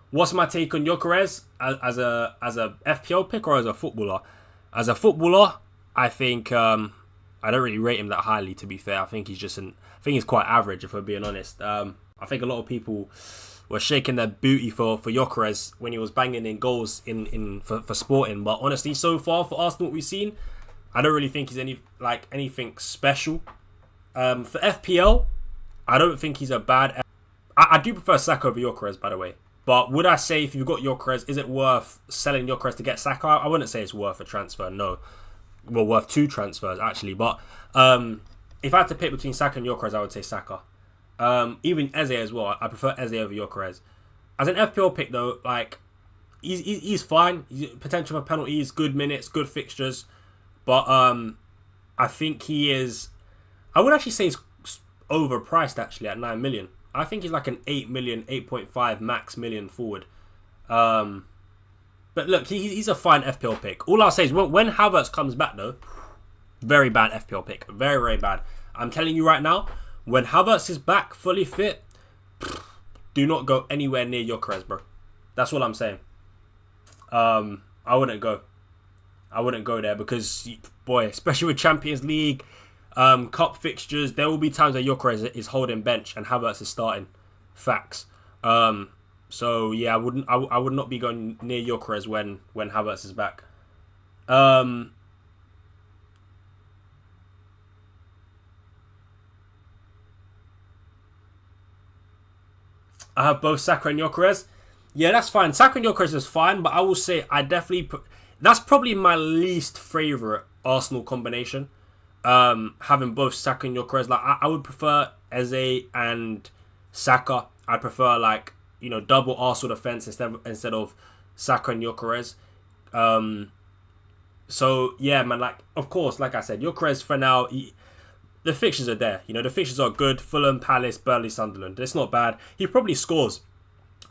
What's my take on Gyökeres as a FPL pick or as a footballer? As a footballer, I think I don't really rate him that highly. To be fair, I think I think he's quite average, if we're being honest. I think a lot of people were shaking their booty for Gyökeres when he was banging in goals for Sporting. But honestly, so far for Arsenal, what we've seen, I don't really think he's anything special. For FPL, I don't think he's a bad. I do prefer Saka over Gyökeres, by the way. But would I say if you've got Gyökeres, is it worth selling Gyökeres to get Saka? I wouldn't say it's worth a transfer, no. Well, worth 2 transfers, actually. But if I had to pick between Saka and Gyökeres, I would say Saka. Even Eze as well. I prefer Eze over Gyökeres. As an FPL pick, though, like, he's fine. He's potential for penalties, good minutes, good fixtures. But I think he is... I would actually say he's overpriced, actually, at 9 million. I think he's like an 8 million, 8.5 max million forward. But look, he's a fine FPL pick. All I'll say is when Havertz comes back, though, very bad FPL pick. Very, very bad. I'm telling you right now, when Havertz is back, fully fit, do not go anywhere near Gyökeres, bro. That's all I'm saying. I wouldn't go. I wouldn't go there because, boy, especially with Champions League, cup fixtures, there will be times where Gyökeres is holding bench and Havertz is starting. Facts. So yeah, I would not be going near Gyökeres when Havertz is back. I have both Saka and Gyökeres. Yeah, that's fine. Saka and Gyökeres is fine, but I will say I definitely that's probably my least favourite Arsenal combination. Having both Saka and Gyökeres, like I would prefer Eze and Saka. I prefer double Arsenal defense instead of Saka and Gyökeres. So yeah, man. Like of course, like I said, Gyökeres for now. The fixtures are there. The fixtures are good. Fulham, Palace, Burnley, Sunderland. It's not bad. He probably scores.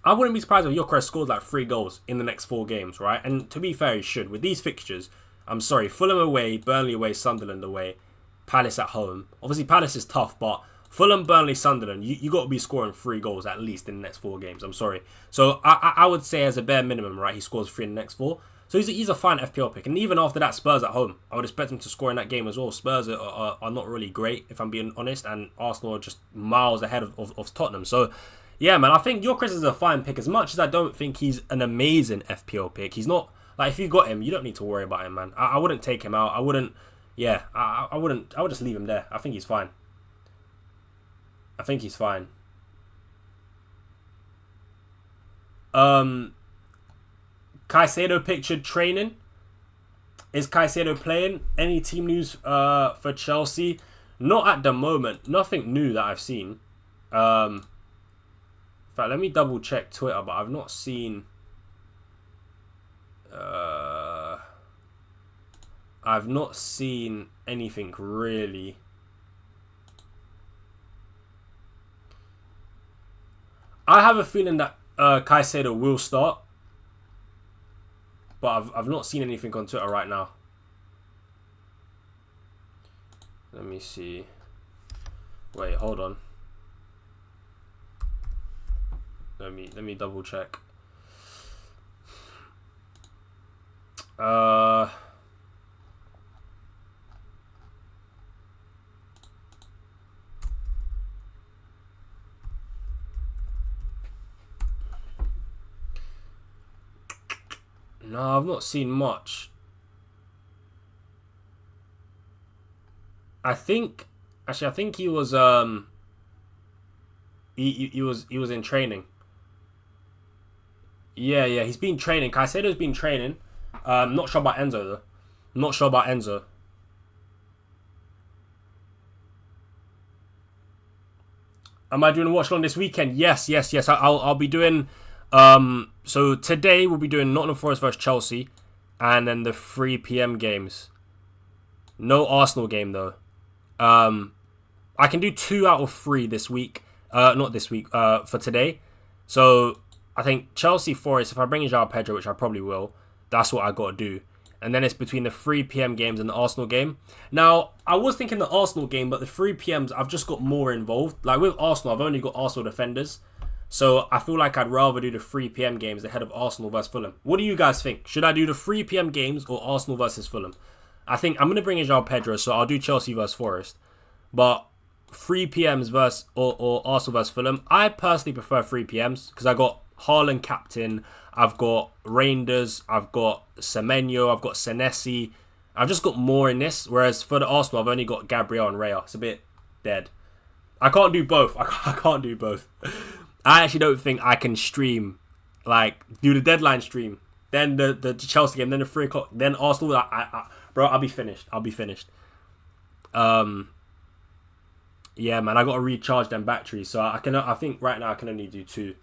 I wouldn't be surprised if Gyökeres scores like 3 goals in the next 4 games, right? And to be fair, he should. With these fixtures, I'm sorry, Fulham away, Burnley away, Sunderland away, Palace at home. Obviously, Palace is tough, but Fulham, Burnley, Sunderland, you got to be scoring 3 goals at least in the next 4 games. I'm sorry. So I would say as a bare minimum, right, he scores 3 in the next 4. So he's a fine FPL pick. And even after that, Spurs at home, I would expect him to score in that game as well. Spurs are not really great, if I'm being honest, and Arsenal are just miles ahead of Tottenham. So, yeah, man, I think Gyökeres is a fine pick. As much as I don't think he's an amazing FPL pick, he's not... Like, if you got him, you don't need to worry about him, man. I wouldn't take him out. I wouldn't... Yeah, I wouldn't... I would just leave him there. I think he's fine. I think he's fine. Caicedo pictured training. Is Caicedo playing? Any team news for Chelsea? Not at the moment. Nothing new that I've seen. In fact, let me double check Twitter, but I've not seen... I've not seen anything really. I have a feeling that Caicedo will start. But I've not seen anything on Twitter right now. Let me see. Wait, hold on. Let me double check. No, I've not seen much. I think he was he was in training. Yeah, he's been training. Caicedo's been training. Not sure about Enzo though. Not sure about Enzo. Am I doing a watch along this weekend? Yes. I'll be doing. So today we'll be doing Nottingham Forest versus Chelsea, and then the 3 p.m. games. No Arsenal game though. I can do 2 out of 3 this week. Not this week. For today. So I think Chelsea Forest. If I bring in João Pedro, which I probably will, that's what I got to do. And then it's between the 3 p.m. games and the Arsenal game. Now, I was thinking the Arsenal game, but the 3 p.m.s, I've just got more involved. Like with Arsenal, I've only got Arsenal defenders. So I feel like I'd rather do the 3 p.m. games ahead of Arsenal versus Fulham. What do you guys think? Should I do the 3 p.m. games or Arsenal versus Fulham? I think I'm going to bring in João Pedro, so I'll do Chelsea versus Forest. But 3 p.m.s versus or Arsenal versus Fulham, I personally prefer 3 p.m.s because I got Haaland captain, I've got Reinders, I've got Semenyo, I've got Senesi. I've just got more in this, whereas for the Arsenal, I've only got Gabriel and Raya. It's a bit dead. I can't do both. I can't do both. I actually don't think I can stream, like, do the deadline stream, then the Chelsea game, then the 3 o'clock, then Arsenal. Bro, I'll be finished. Yeah, man, I got to recharge them batteries, so I think right now I can only do 2.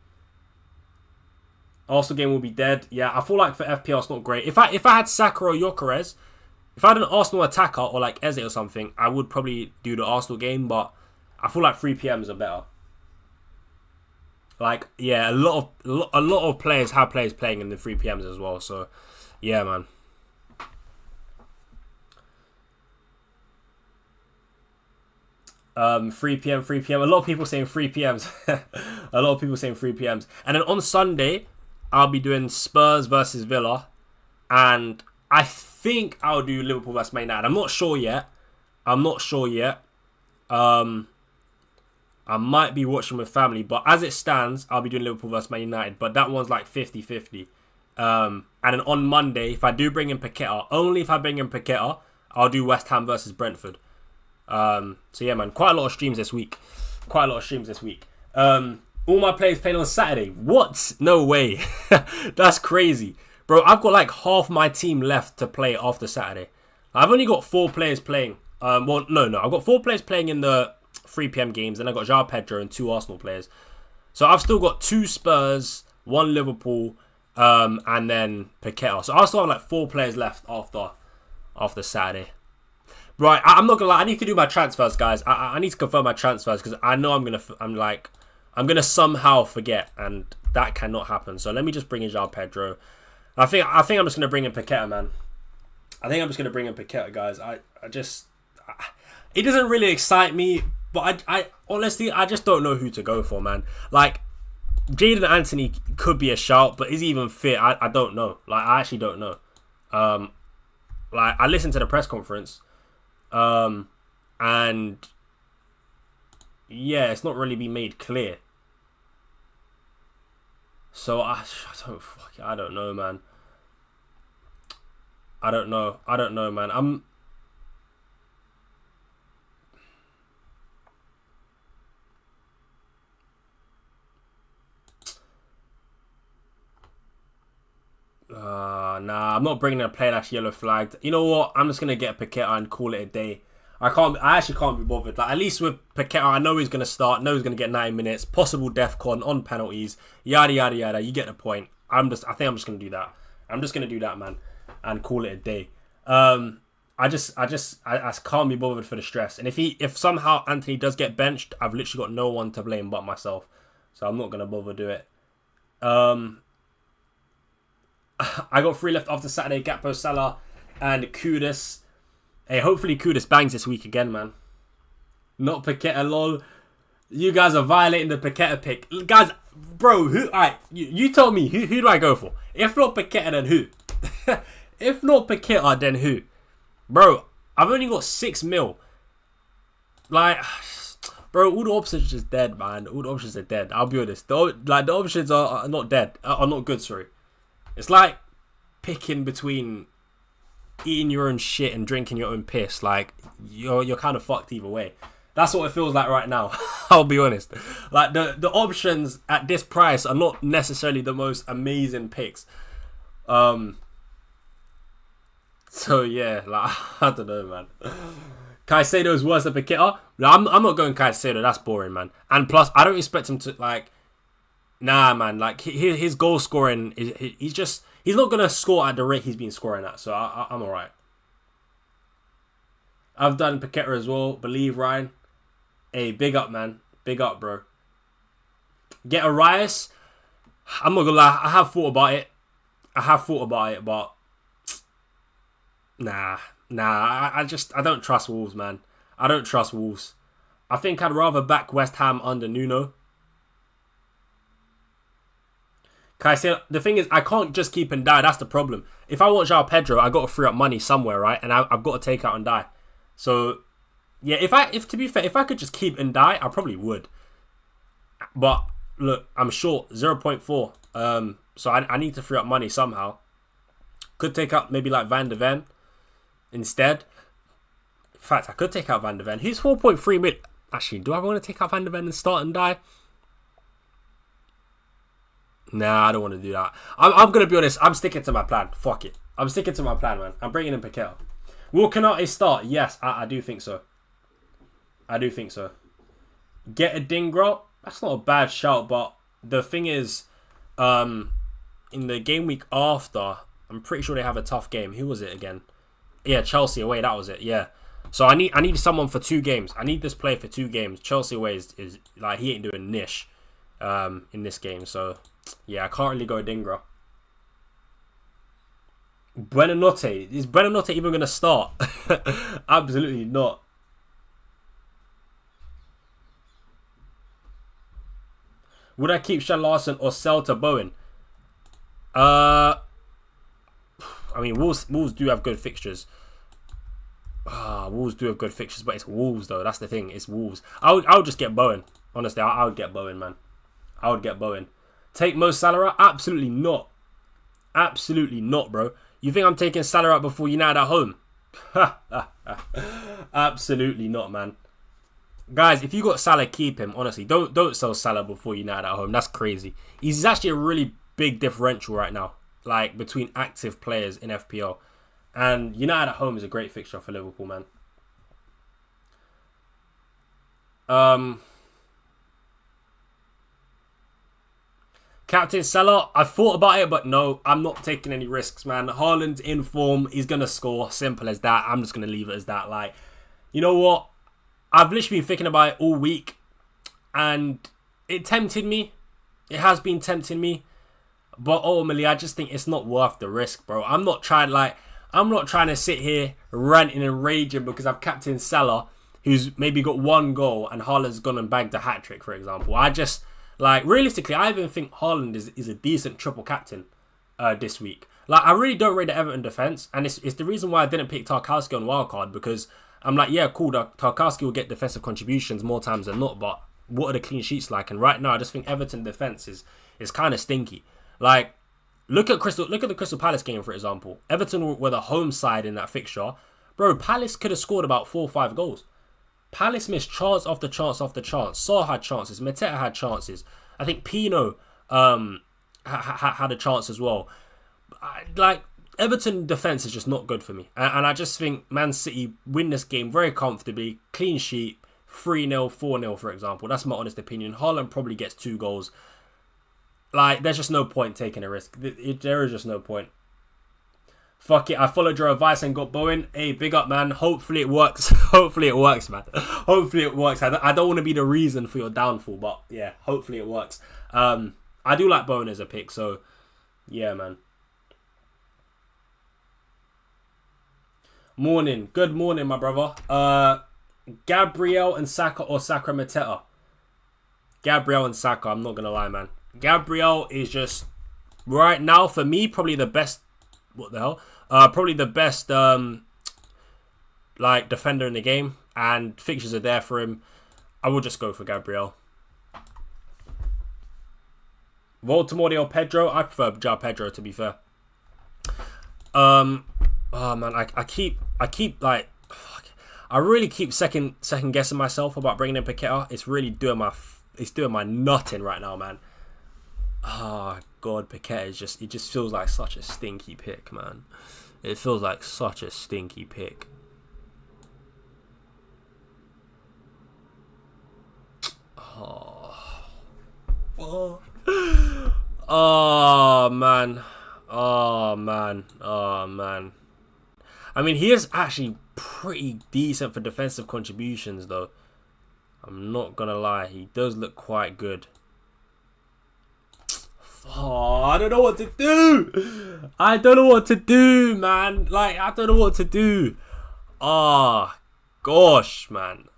Arsenal game will be dead. Yeah, I feel like for FPL it's not great. If I had Saka or Gyökeres, if I had an Arsenal attacker or like Eze or something, I would probably do the Arsenal game, but I feel like 3 p.m.s are better. Like, yeah, a lot of players have players playing in the 3 p.m.s as well. So, yeah, man. Three p.m. A lot of people saying 3 p.m.s. A lot of people saying 3 p.m.s. And then on Sunday, I'll be doing Spurs versus Villa, and I think I'll do Liverpool versus Man United. I'm not sure yet. I might be watching with family, but as it stands, I'll be doing Liverpool versus Man United. But that one's like 50-50. And then on Monday, if I do bring in Paqueta, only if I bring in Paqueta, I'll do West Ham versus Brentford. So yeah, man, quite a lot of streams this week. All my players playing on Saturday. What? No way. That's crazy. Bro, I've got like half my team left to play after Saturday. I've only got 4 players playing. I've got 4 players playing in the 3 p.m. games, and I've got João Pedro and 2 Arsenal players. So I've still got 2 Spurs, 1 Liverpool, and then Paqueta. So I'll still have like 4 players left after Saturday. Right, I'm not gonna lie. I need to do my transfers, guys. I need to confirm my transfers because I know I'm gonna somehow forget, and that cannot happen. So let me just bring in João Pedro. I think I'm just gonna bring in Paqueta, man. Guys. It doesn't really excite me, but I honestly just don't know who to go for, man. Like, Jadon Anthony could be a shout, but is he even fit? I don't know. Like, I actually don't know. Like, I listened to the press conference. And yeah, it's not really been made clear. So I don't know, man. I don't know, man. Nah, I'm not bringing a player that's yellow flagged. You know what? I'm just gonna get Paqueta and call it a day. I actually can't be bothered. Like, at least with Paqueta, I know he's gonna start. Know he's gonna get 9 minutes. Possible DEFCON on penalties. Yada yada yada. You get the point. I think I'm just gonna do that. I'm just gonna do that, man, and call it a day. I can't be bothered for the stress. And if somehow Anthony does get benched, I've literally got no one to blame but myself. So I'm not gonna bother do it. I got 3 left after Saturday. Gakpo, Salah, and Kudus. Hey, hopefully Kudus bangs this week again, man. Not Paqueta, lol. You guys are violating the Paqueta pick. Guys, bro, who? Alright, you tell me, who do I go for? If not Paqueta, then who? If not Paqueta, then who? Bro, I've only got 6 mil. Like, bro, all the options are just dead, man. All the options are dead. I'll be honest. The options are not dead. Are not good, sorry. It's like picking between eating your own shit and drinking your own piss. Like, you're kind of fucked either way. That's what it feels like right now. I'll be honest. Like, the options at this price are not necessarily the most amazing picks. So yeah, like, I don't know, man. Caicedo is worse than Paqueta. I'm not going Caicedo. That's boring, man. And plus, I don't expect him to, like, nah, man. Like, his goal scoring, he's not gonna score at the rate he's been scoring at. So I'm alright. I've done Paqueta as well. Believe, Ryan. Hey, big up, man. Big up, bro. Get Arias. I'm not gonna lie. I have thought about it, but Nah, I don't trust Wolves, man. I don't trust Wolves. I think I'd rather back West Ham under Nuno. The thing is, I can't just keep and die. That's the problem. If I want João Pedro, I got to free up money somewhere, right? And I've got to take out and die. So, yeah, if to be fair, if I could just keep and die, I probably would. But look, I'm short 0.4. So I need to free up money somehow. Could take out maybe like Van de Ven instead. In fact, I could take out Van de Ven. He's 4.3 mid. Actually, do I want to take out Van de Ven and start and die? Nah, I don't want to do that. I'm going to be honest. I'm sticking to my plan. Fuck it. I'm sticking to my plan, man. I'm bringing in Paqueta. Will Konate start? Yes, I do think so. I do think so. Get a Dingra? That's not a bad shout, but the thing is, in the game week after, I'm pretty sure they have a tough game. Who was it again? Yeah, Chelsea away. That was it. Yeah. So I need someone for 2 games. I need this player for 2 games. Chelsea away is like he ain't doing niche in this game. So yeah, I can't really go Dingra. Buonanotte. Is Buonanotte even going to start? Absolutely not. Would I keep Sean Larson or sell to Bowen? I mean, Wolves do have good fixtures. Wolves do have good fixtures, but it's Wolves though. That's the thing. It's Wolves. I would just get Bowen. Honestly, I would get Bowen, man. I would get Bowen. Take Mo Salah? Absolutely not. Absolutely not, bro. You think I'm taking Salah out before United at home? Absolutely not, man. Guys, if you got Salah, keep him. Honestly, don't sell Salah before United at home. That's crazy. He's actually a really big differential right now, like between active players in FPL. And United at home is a great fixture for Liverpool, man. Captain Salah, I thought about it, but no, I'm not taking any risks, man. Haaland's in form. He's going to score. Simple as that. I'm just going to leave it as that. Like, you know what? I've literally been thinking about it all week, and it tempted me. It has been tempting me, but ultimately, I just think it's not worth the risk, bro. I'm not trying to sit here ranting and raging because I've captained Salah, who's maybe got 1 goal, and Haaland's gone and bagged a hat trick, for example. I just realistically, I even think Haaland is a decent triple captain this week. Like, I really don't rate the Everton defense, and it's the reason why I didn't pick Tarkowski on wildcard, because I'm like, yeah, cool, Tarkowski will get defensive contributions more times than not, but what are the clean sheets like? And right now, I just think Everton defense is kind of stinky. Like, look at the Crystal Palace game, for example. Everton were the home side in that fixture. Bro, Palace could have scored about 4 or 5 goals. Palace missed chance after chance after chance. Saw had chances. Mateta had chances. I think Pino had a chance as well. Everton defence is just not good for me. And I just think Man City win this game very comfortably. Clean sheet. 3-0, 4-0, for example. That's my honest opinion. Haaland probably gets 2 goals. Like, there's just no point taking a risk. There is just no point. Fuck it, I followed your advice and got Bowen. Hey, big up, man. Hopefully it works. Hopefully it works, man. Hopefully it works. I don't want to be the reason for your downfall, but yeah, hopefully it works. I do like Bowen as a pick, so yeah, man. Morning. Good morning, my brother. Gabriel and Saka or Saka Mateta? Gabriel and Saka, I'm not going to lie, man. Gabriel is just, right now, for me, probably the best. What the hell? Probably the best defender in the game, and fixtures are there for him. I will just go for Gabriel. Voltamori or Pedro? I prefer João Pedro, to be fair. Oh man, I really keep second guessing myself about bringing in Paqueta. It's really doing my nutting right now, man. Oh god, Paqueta it just feels like such a stinky pick, man. It feels like such a stinky pick. Oh man. Oh man. Oh man. I mean, he is actually pretty decent for defensive contributions, though. I'm not gonna lie, he does look quite good. Oh, I don't know what to do. I don't know what to do, man. Like, I don't know what to do. Oh, gosh, man.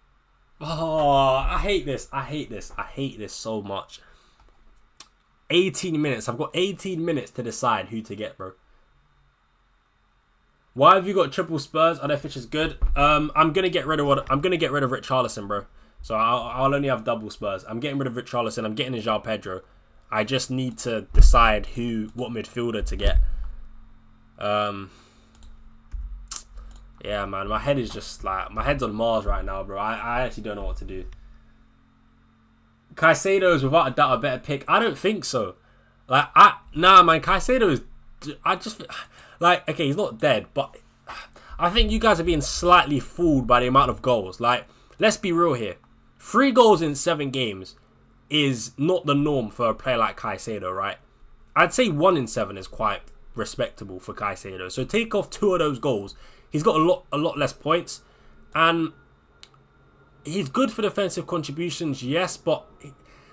Oh, I hate this. I hate this. I hate this so much. 18 minutes. I've got 18 minutes to decide who to get, bro. Why have you got triple Spurs? Are their fixtures good? I'm gonna get rid of Richarlison, bro. So I'll only have double Spurs. I'm getting rid of Richarlison. I'm getting in João Pedro. I just need to decide what midfielder to get. Yeah, man. My head is just like, my head's on Mars right now, bro. I actually don't know what to do. Caicedo is without a doubt a better pick. I don't think so. Like, nah, man. Caicedo is, like, okay, he's not dead, but I think you guys are being slightly fooled by the amount of goals. Like, let's be real here. 3 goals in 7 games is not the norm for a player like Caicedo, right? I'd say 1 in 7 is quite respectable for Caicedo. So take off 2 of those goals. He's got a lot less points. And he's good for defensive contributions, yes, but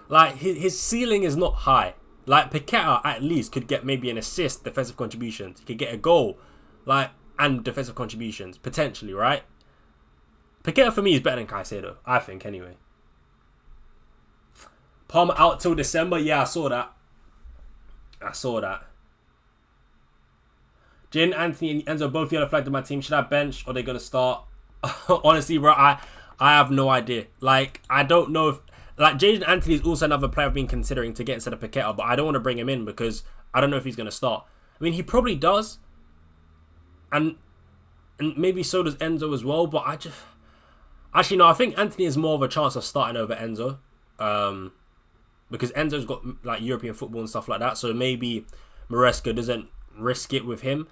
like his ceiling is not high. Like Paqueta at least could get maybe an assist, defensive contributions. He could get a goal, like, and defensive contributions, potentially, right? Paqueta for me is better than Caicedo, I think, anyway. Palmer out till December. Yeah, I saw that. Jin, Anthony, and Enzo both yellow flagged in my team. Should I bench or are they going to start? Honestly, bro, I have no idea. Like, I don't know if... Like, Jaden Anthony is also another player I've been considering to get instead of Paqueta, but I don't want to bring him in because I don't know if he's going to start. I mean, he probably does. And maybe so does Enzo as well, but I just... Actually, no, I think Anthony has more of a chance of starting over Enzo. Because Enzo's got like European football and stuff like that, so maybe Maresca doesn't risk it with him.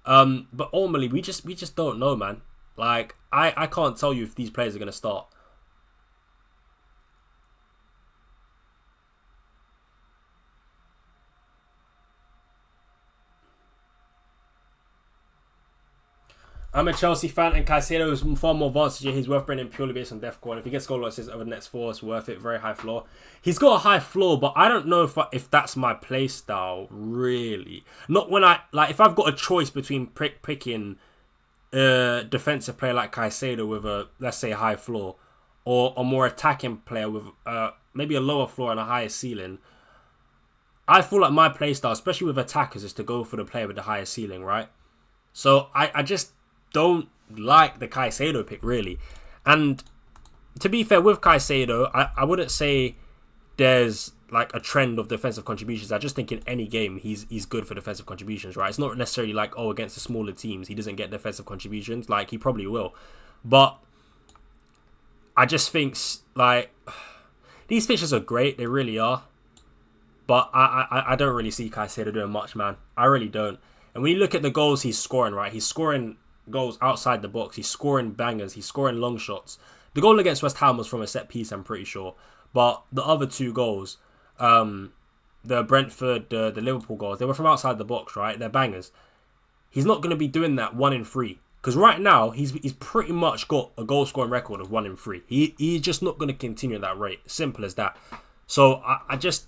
But ultimately, we just don't know, man. Like, I can't tell you if these players are going to start. I'm a Chelsea fan, and Caicedo is far more advanced this year. He's worth bringing purely based on depth score. If he gets goal assists over the next 4, it's worth it. Very high floor. He's got a high floor, but I don't know if that's my play style, really. Not when if I've got a choice between picking a defensive player like Caicedo with a, let's say, high floor, or a more attacking player with maybe a lower floor and a higher ceiling. I feel like my play style, especially with attackers, is to go for the player with the higher ceiling, right? So I just don't like the Caicedo pick, really. And to be fair, with Caicedo, I wouldn't say there's like a trend of defensive contributions. I just think in any game he's good for defensive contributions, right? It's not necessarily like, oh, against the smaller teams he doesn't get defensive contributions. Like, he probably will, but I just think like these fixtures are great, they really are, but I don't really see Caicedo doing much, man. I really don't. And when you look at the goals he's scoring, right, he's scoring goals outside the box, he's scoring bangers, he's scoring long shots. The goal against West Ham was from a set piece, I'm pretty sure, but the other 2 goals, the Brentford, the Liverpool goals, they were from outside the box, right? They're bangers. He's not going to be doing that 1 in 3, because right now he's pretty much got a goal scoring record of 1 in 3. He's just not going to continue at that rate. Simple as that. So I just,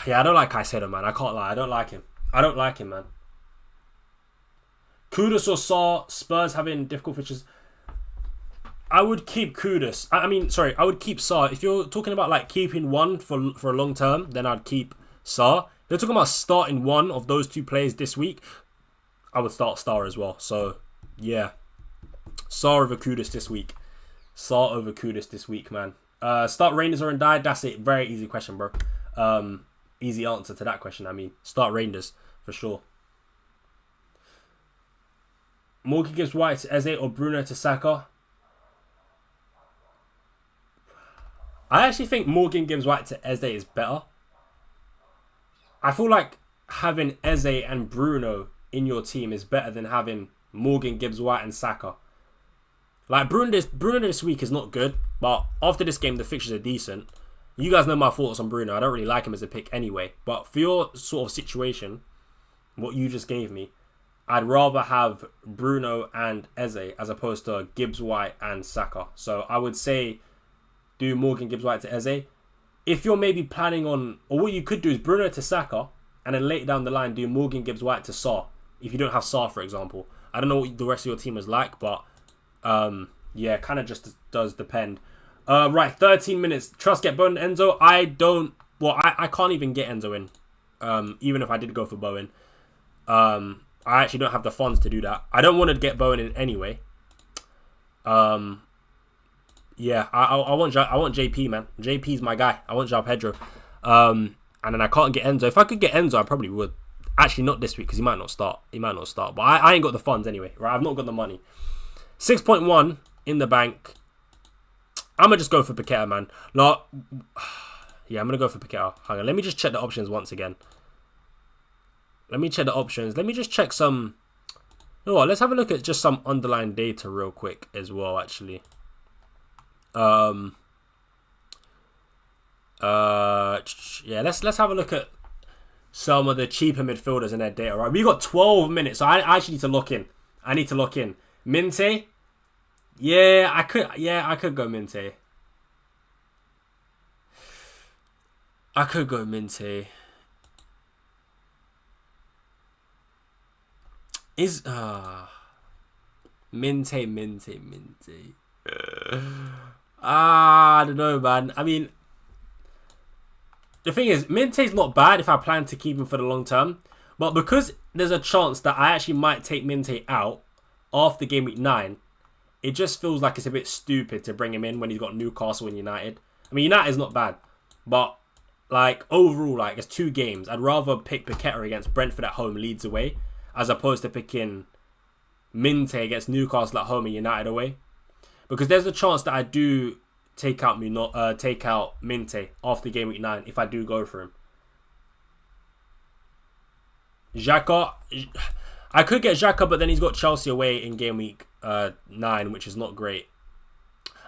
yeah, I don't like Caicedo, man. I can't lie, I don't like him, man. Kudus or Saar, Spurs having difficult fixtures. I would keep Kudus. I would keep Saar. If you're talking about like keeping one for a long term, then I'd keep Saar. If you're talking about starting one of those 2 players this week, I would start Saar as well. So, yeah. Saar over Kudus this week. Man. Start Rangers or Undied? That's a very easy question, bro. Easy answer to that question, I mean. Start Rangers, for sure. Morgan gives White to Eze or Bruno to Saka. I actually think Morgan gives White to Eze is better. I feel like having Eze and Bruno in your team is better than having Morgan, Gibbs White and Saka. Like, Bruno this week is not good, but after this game the fixtures are decent. You guys know my thoughts on Bruno. I don't really like him as a pick anyway, but for your sort of situation, what you just gave me, I'd rather have Bruno and Eze as opposed to Gibbs White and Saka. So I would say do Morgan, Gibbs White to Eze. if you're maybe planning on, or what you could do is Bruno to Saka, and then later down the line do Morgan Gibbs-White to Salah. If you don't have Salah, for example. I don't know what the rest of your team is like, but yeah, kind of just does depend. Right, 13 minutes. Trust get Bowen and Enzo. I don't. Well, I can't even get Enzo in. Even if I did go for Bowen. I actually don't have the funds to do that. I don't want to get Bowen in anyway. Yeah, I want JP, man. JP's my guy. I want João Pedro. And then I can't get Enzo. If I could get Enzo, I probably would. Actually, not this week because he might not start. But I ain't got the funds anyway, right? I've not got the money. 6.1 in the bank. I'm going to just go for Paqueta, man. No, yeah, I'm going to go for Paqueta. Hang on. Let me just check the options once again. Let me check the options. Let me just check some... You know what? Let's have a look at just some underlying data real quick as well, actually. Yeah, let's have a look at some of the cheaper midfielders in their data. Right, we got 12 minutes, so I actually need to lock in. Minte, yeah, I could go Minte. Is Minte. I don't know, man. I mean, the thing is, Minte's not bad if I plan to keep him for the long term. But because there's a chance that I actually might take Minte out after game week 9, it just feels like it's a bit stupid to bring him in when he's got Newcastle and United. I mean, United's not bad. But, like, overall, like, it's 2 games. I'd rather pick Paqueta against Brentford at home, Leeds away, as opposed to picking Minte against Newcastle at home and United away. Because there's a chance that I do take out Minte after game week 9 if I do go for him. Xhaka, I could get Xhaka, but then he's got Chelsea away in game week 9, which is not great.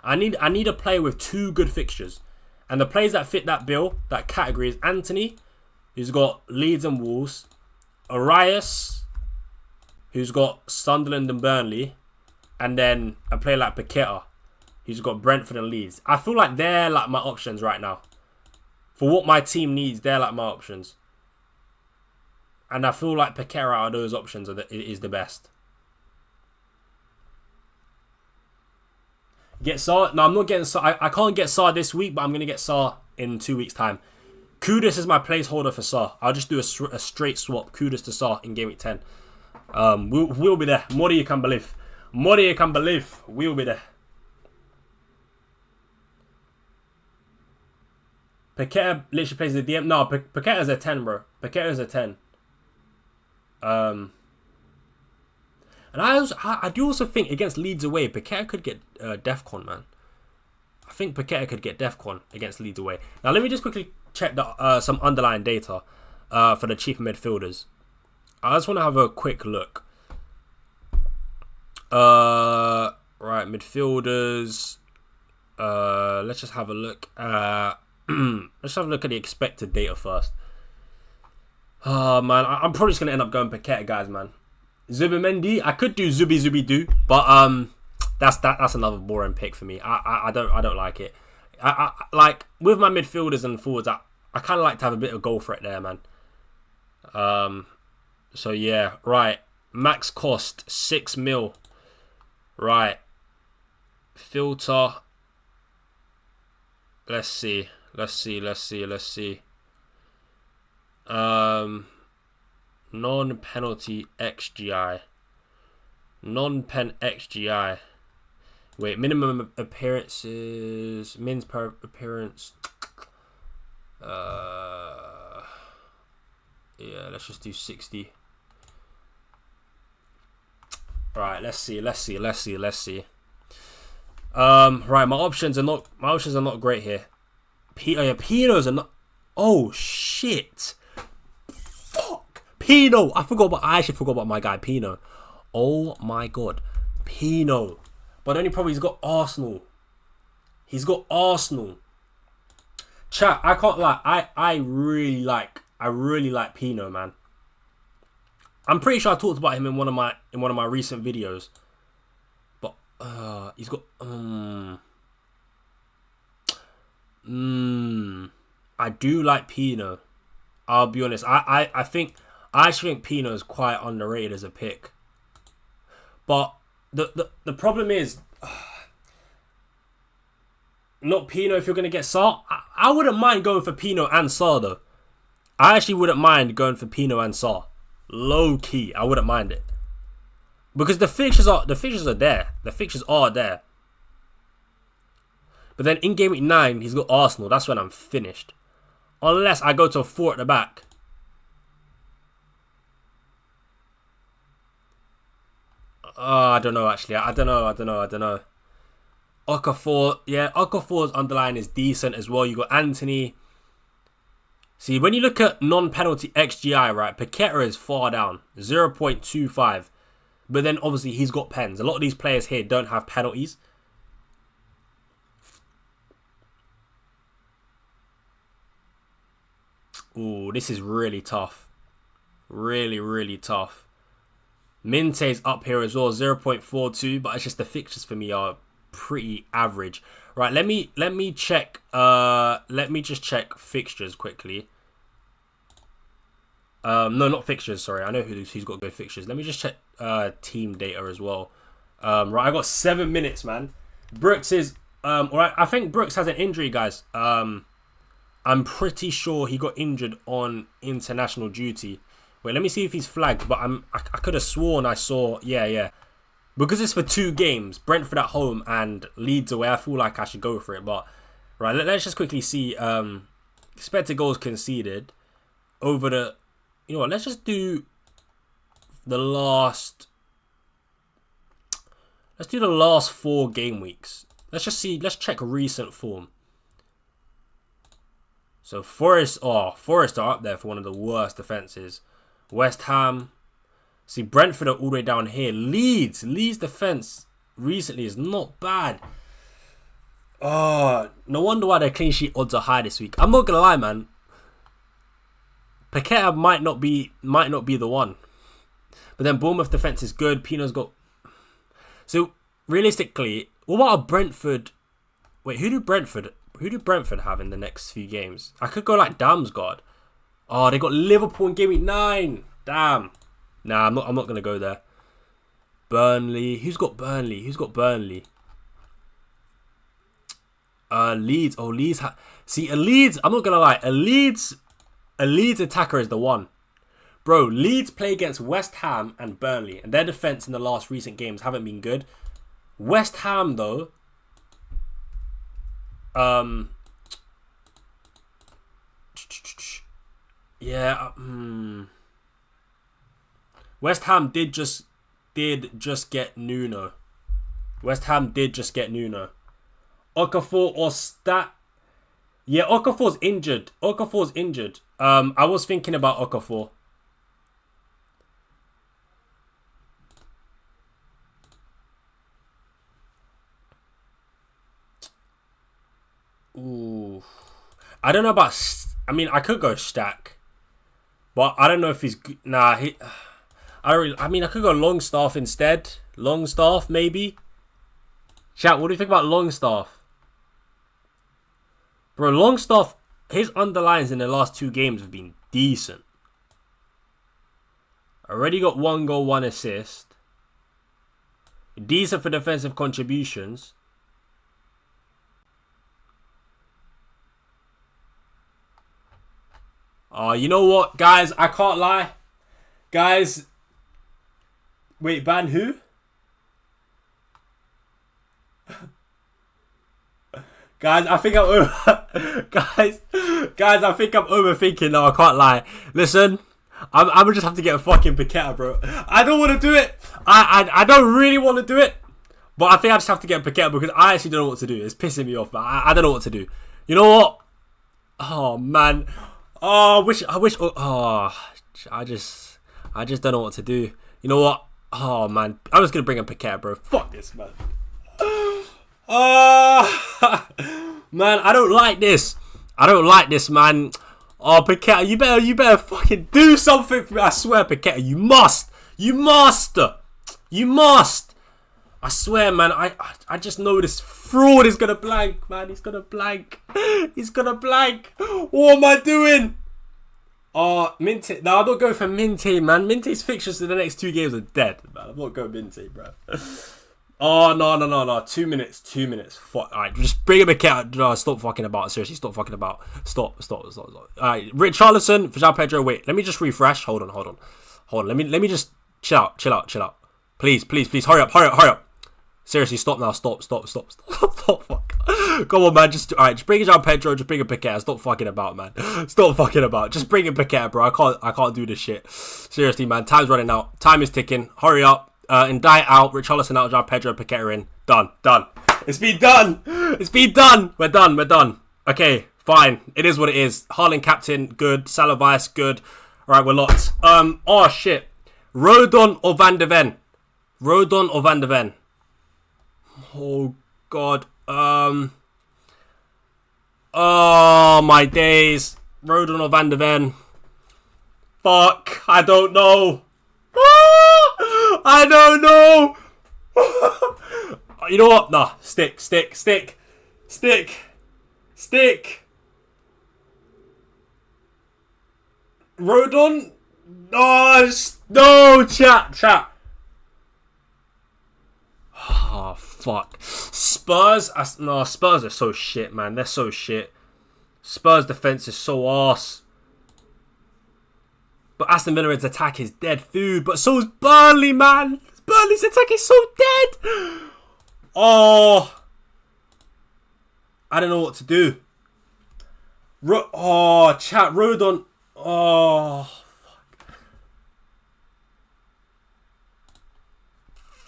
I need a player with 2 good fixtures, and the players that fit that bill, that category, is Anthony, who's got Leeds and Wolves, Arias, who's got Sunderland and Burnley, and then a player like Paqueta, who's got Brentford and Leeds. I feel like they're like my options right now. For what my team needs, they're like my options. And I feel like Paqueta out of those options is the best. Get Salah? No, I'm not getting Salah. I can't get Salah this week, but I'm going to get Salah in 2 weeks' time. Kudus is my placeholder for Salah. I'll just do a straight swap. Kudus to Salah in game week 10. We'll be there. More than you can believe. We'll be there. Paqueta literally plays the DM. No, Paqueta's a 10, bro. Paqueta's a 10. And I do also think against Leeds away, Paqueta could get Defcon, man. I think Paqueta could get Defcon against Leeds away. Now, let me just quickly check some underlying data for the cheaper midfielders. I just want to have a quick look. Right, midfielders. Let's just have a look. Let's have a look at the expected data first. Oh, man. I'm probably just going to end up going Paqueta, guys, man. Zubimendi. I could do Zubi-Doo, but that's another boring pick for me. I don't like it. I like, with my midfielders and forwards, I kind of like to have a bit of goal threat there, man. So, yeah. Right. Max cost, 6 mil. Right. Filter. Let's see. Non-penalty XGI. Non-pen XGI. Wait, minimum appearances. Mins per appearance. Yeah, let's just do 60. Right, let's see. Right, my options are not great here. Pino's are not. Oh shit! Fuck, Pino. I actually forgot about my guy Pino. Oh my god, Pino. But the only problem, he's got Arsenal. Chat, I can't lie. I really like Pino, man. I'm pretty sure I talked about him in one of my recent videos. But he's got I do like Pino. I'll be honest. I actually think Pino is quite underrated as a pick. But the problem is, not Pino if you're going to get Salah. I wouldn't mind going for Pino and Salah though. I actually wouldn't mind going for Pino and Salah. Low key, I wouldn't mind it. Because the fixtures are there. The fixtures are there. But then in game week 9, he's got Arsenal. That's when I'm finished. Unless I go to a 4 at the back. I don't know actually. I don't know. Okafor, yeah, Okafor's underline is decent as well. You got Anthony. See, when you look at non-penalty XGI, right, Paqueta is far down, 0.25. But then obviously he's got pens. A lot of these players here don't have penalties. Ooh, this is really tough. Really, really tough. Minte's up here as well, 0.42, but it's just the fixtures for me are pretty average. Right, let me check let me just check fixtures quickly. No, not fixtures, sorry. I know who's got good fixtures. Let me just check team data as well. Right, I got 7 minutes, man. Brooks is alright, I think Brooks has an injury, guys. I'm pretty sure he got injured on international duty. Wait, let me see if he's flagged, but I could have sworn I saw, yeah. Because it's for 2 games, Brentford at home and Leeds away, I feel like I should go for it. But, right, let's just quickly see expected goals conceded over the, you know what, let's just do the last, let's do the last 4 game weeks. Let's just see, let's check recent form. So Forest are up there for one of the worst defences. West Ham. See, Brentford are all the way down here. Leeds defence recently is not bad. Oh, no wonder why their clean sheet odds are high this week. I'm not gonna lie, man. Paqueta might not be the one. But then Bournemouth defence is good. Pino's got. So realistically, what about a Brentford? Wait, who do Brentford have in the next few games? I could go like Damsgaard. Oh, they got Liverpool in game week 9. Damn. Nah, I'm not gonna go there. Burnley. Who's got Burnley? Leeds. Oh, Leeds. See, a Leeds. I'm not gonna lie. A Leeds attacker is the one. Bro, Leeds play against West Ham and Burnley, and their defense in the last recent games haven't been good. West Ham though. Yeah. West Ham did just get Nuno. Okafor or Stat. Yeah, Okafor's injured. I was thinking about Okafor. Ooh. I don't know about. I mean, I could go Stack, but I don't know if he's. Nah, I mean, I could go Longstaff instead. Longstaff, maybe. Chat, what do you think about Longstaff? Bro, Longstaff, his underlines in the last 2 games have been decent. Already got 1 goal, 1 assist. Decent for defensive contributions. You know what, guys? I can't lie. Guys. Wait, ban who? Guys, I think I'm guys, I think I'm overthinking now. I can't lie. Listen, I'm gonna just have to get a fucking Paqueta, bro. I don't want to do it. I don't really want to do it, but I think I just have to get a Paqueta because I actually don't know what to do. It's pissing me off, man. I don't know what to do. You know what? Oh man. Oh, I wish. Oh, I just don't know what to do. You know what? Oh man, I'm just gonna bring a Paqueta, bro. Fuck this, man. Man, I don't like this. Man. Oh, Paqueta, you better fucking do something for me. I swear, Paqueta, you must. I swear, man, I just know this fraud is gonna blank, man. He's gonna blank. He's gonna blank. What am I doing? Oh, Minty. No, I'm not going for Minty, man. Minty's fixtures in the next 2 games are dead, man. I'm not going Minty, bro. Oh, no. 2 minutes. Fuck. Alright, just bring him a cat. No, stop fucking about. Seriously, stop fucking about. Stop. Alright, Richarlison for João Pedro. Wait, let me just refresh. Hold on. Let me just chill out. Please. Hurry up. Seriously, stop now. Stop. Fuck. Come on, man. Just bring in João Pedro. Just bring in Paqueta. Stop fucking about, man. Stop fucking about. Just bring in Paqueta, bro. I can't do this shit. Seriously, man. Time's running out. Time is ticking. Hurry up. Ndiaye out. Richarlison out. João Pedro. Paqueta in. Done. It's been done. We're done. Okay, fine. It is what it is. Haaland captain. Good. Salah vice. Good. All right, we're locked. Oh shit. Rodon or Van de Ven? Oh god. Oh my days. Rodon or Van de Ven? Fuck. I don't know. I don't know. You know what? Nah. Stick. Rodon? No, chat. Oh, fuck. Spurs are so shit, man. They're so shit. Spurs defense is so arse. But Aston Villa's attack is dead food. But so is Burnley, man. Burnley's attack is so dead. Oh. I don't know what to do. Chat. Rodon. Oh.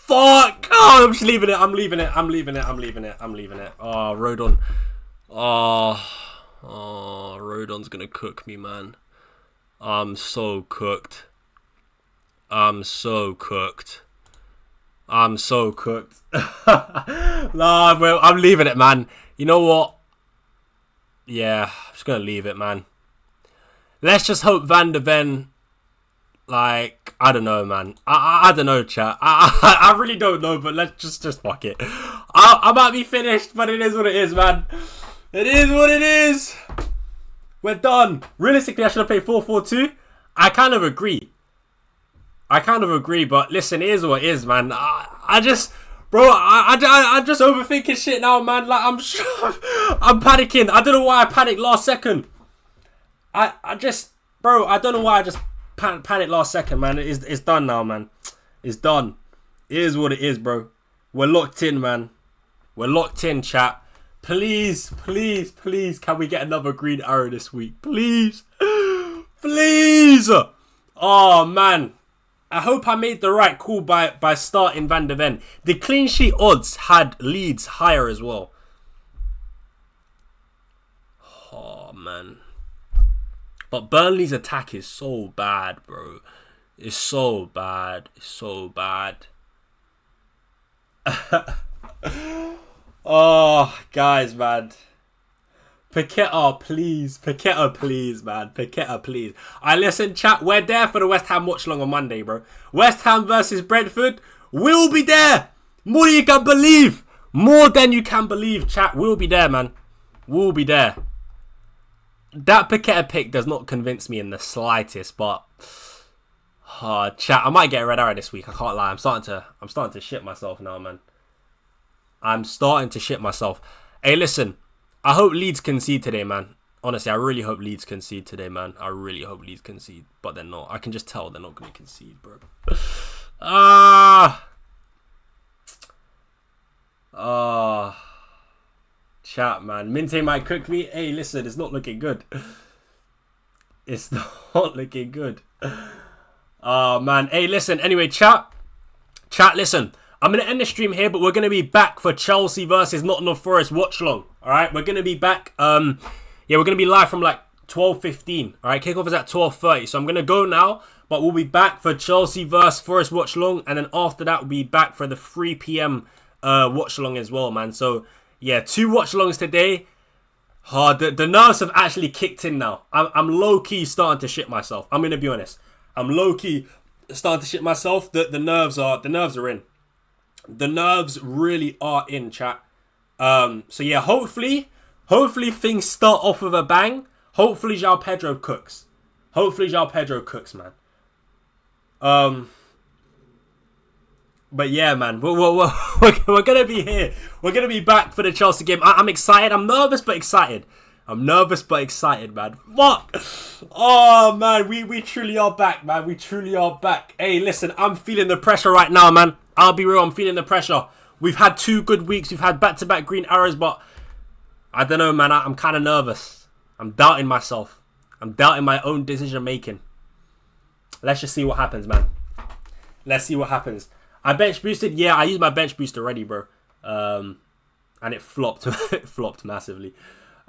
Fuck! Oh, I'm just leaving it. I'm leaving it. Oh, Rodon. Oh, Rodon's gonna cook me, man. I'm so cooked. Nah, bro, I'm leaving it, man. You know what? Yeah, I'm just gonna leave it, man. Let's just hope Van de Ven, like, I don't know, man. I don't know, chat. I really don't know, but let's just fuck it. I might be finished, but it is what it is, man. It is what it is. We're done. Realistically, I should have played 4-4-2. I kind of agree, but listen, it is what it is, man. I'm just overthinking shit now, man. Like, I'm panicking. I don't know why I panicked last second. I don't know why I just panicked last second, man. It's done now, man. It's done. It is what it is, bro. We're locked in, man. We're locked in, chat. Please, can we get another green arrow this week? Please. Oh, man. I hope I made the right call by starting Van de Ven. The clean sheet odds had Leeds higher as well. Oh, man. But Burnley's attack is so bad, bro. It's so bad. Oh, guys, man. Paqueta, please, man. Paqueta, please. Listen, chat. We're there for the West Ham watch-along on Monday, bro. West Ham versus Brentford. We'll be there. More than you can believe. Chat. We'll be there, man. We'll be there. That Paqueta pick does not convince me in the slightest, but chat, I might get a red arrow this week. I can't lie. I'm starting to shit myself now, man. Hey, listen. I hope Leeds concede today, man. Honestly, I really hope Leeds concede today, man. But they're not. I can just tell they're not going to concede, bro. Chat, man. Minte might cook me. Hey, listen, it's not looking good. Oh, man. Hey, listen. Anyway, chat, listen. I'm going to end the stream here, but we're going to be back for Chelsea versus Nottingham Forest watch-along. All right? We're going to be back. We're going to be live from like 12:15. All right? Kickoff is at 12:30. So I'm going to go now, but we'll be back for Chelsea versus Forest watch-along. And then after that, we'll be back for the 3 p.m. watch-along as well, man. So, yeah, 2 watch-alongs today. The nerves have actually kicked in now. I'm low-key starting to shit myself. I'm going to be honest. I'm low-key starting to shit myself. The nerves are in. The nerves really are in, chat. So yeah, hopefully things start off with a bang. Hopefully João Pedro cooks. Man. But yeah, man, we're gonna be here. We're gonna be back for the Chelsea game. I'm excited. I'm nervous but excited. Man. Fuck. Oh man, we truly are back, man. We truly are back. Hey, listen, I'm feeling the pressure right now, man. I'll be real. I'm feeling the pressure. We've had 2 good weeks. We've had back-to-back green arrows, but I don't know, man. I'm kind of nervous. I'm doubting myself. I'm doubting my own decision making. Let's just see what happens, man. Let's see what happens. I bench boosted. Yeah, I used my bench boost already, bro. And it flopped. It flopped massively.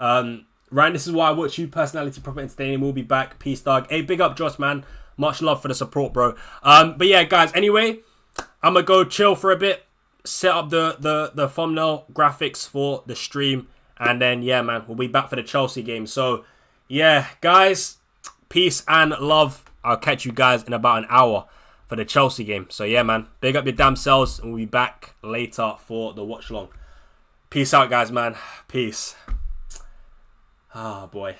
Ryan, this is why I watch you. Personality, proper entertaining. We'll be back. Peace, dog. Hey, big up, Josh, man. Much love for the support, bro. But yeah, guys. Anyway, I'm gonna go chill for a bit. Set up the thumbnail graphics for the stream, and then yeah, man, we'll be back for the Chelsea game. So yeah, guys, peace and love. I'll catch you guys in about an hour for the Chelsea game. So yeah, man, big up your damn selves, and we'll be back later for the watch along. Peace out, guys, man. Peace. Oh boy.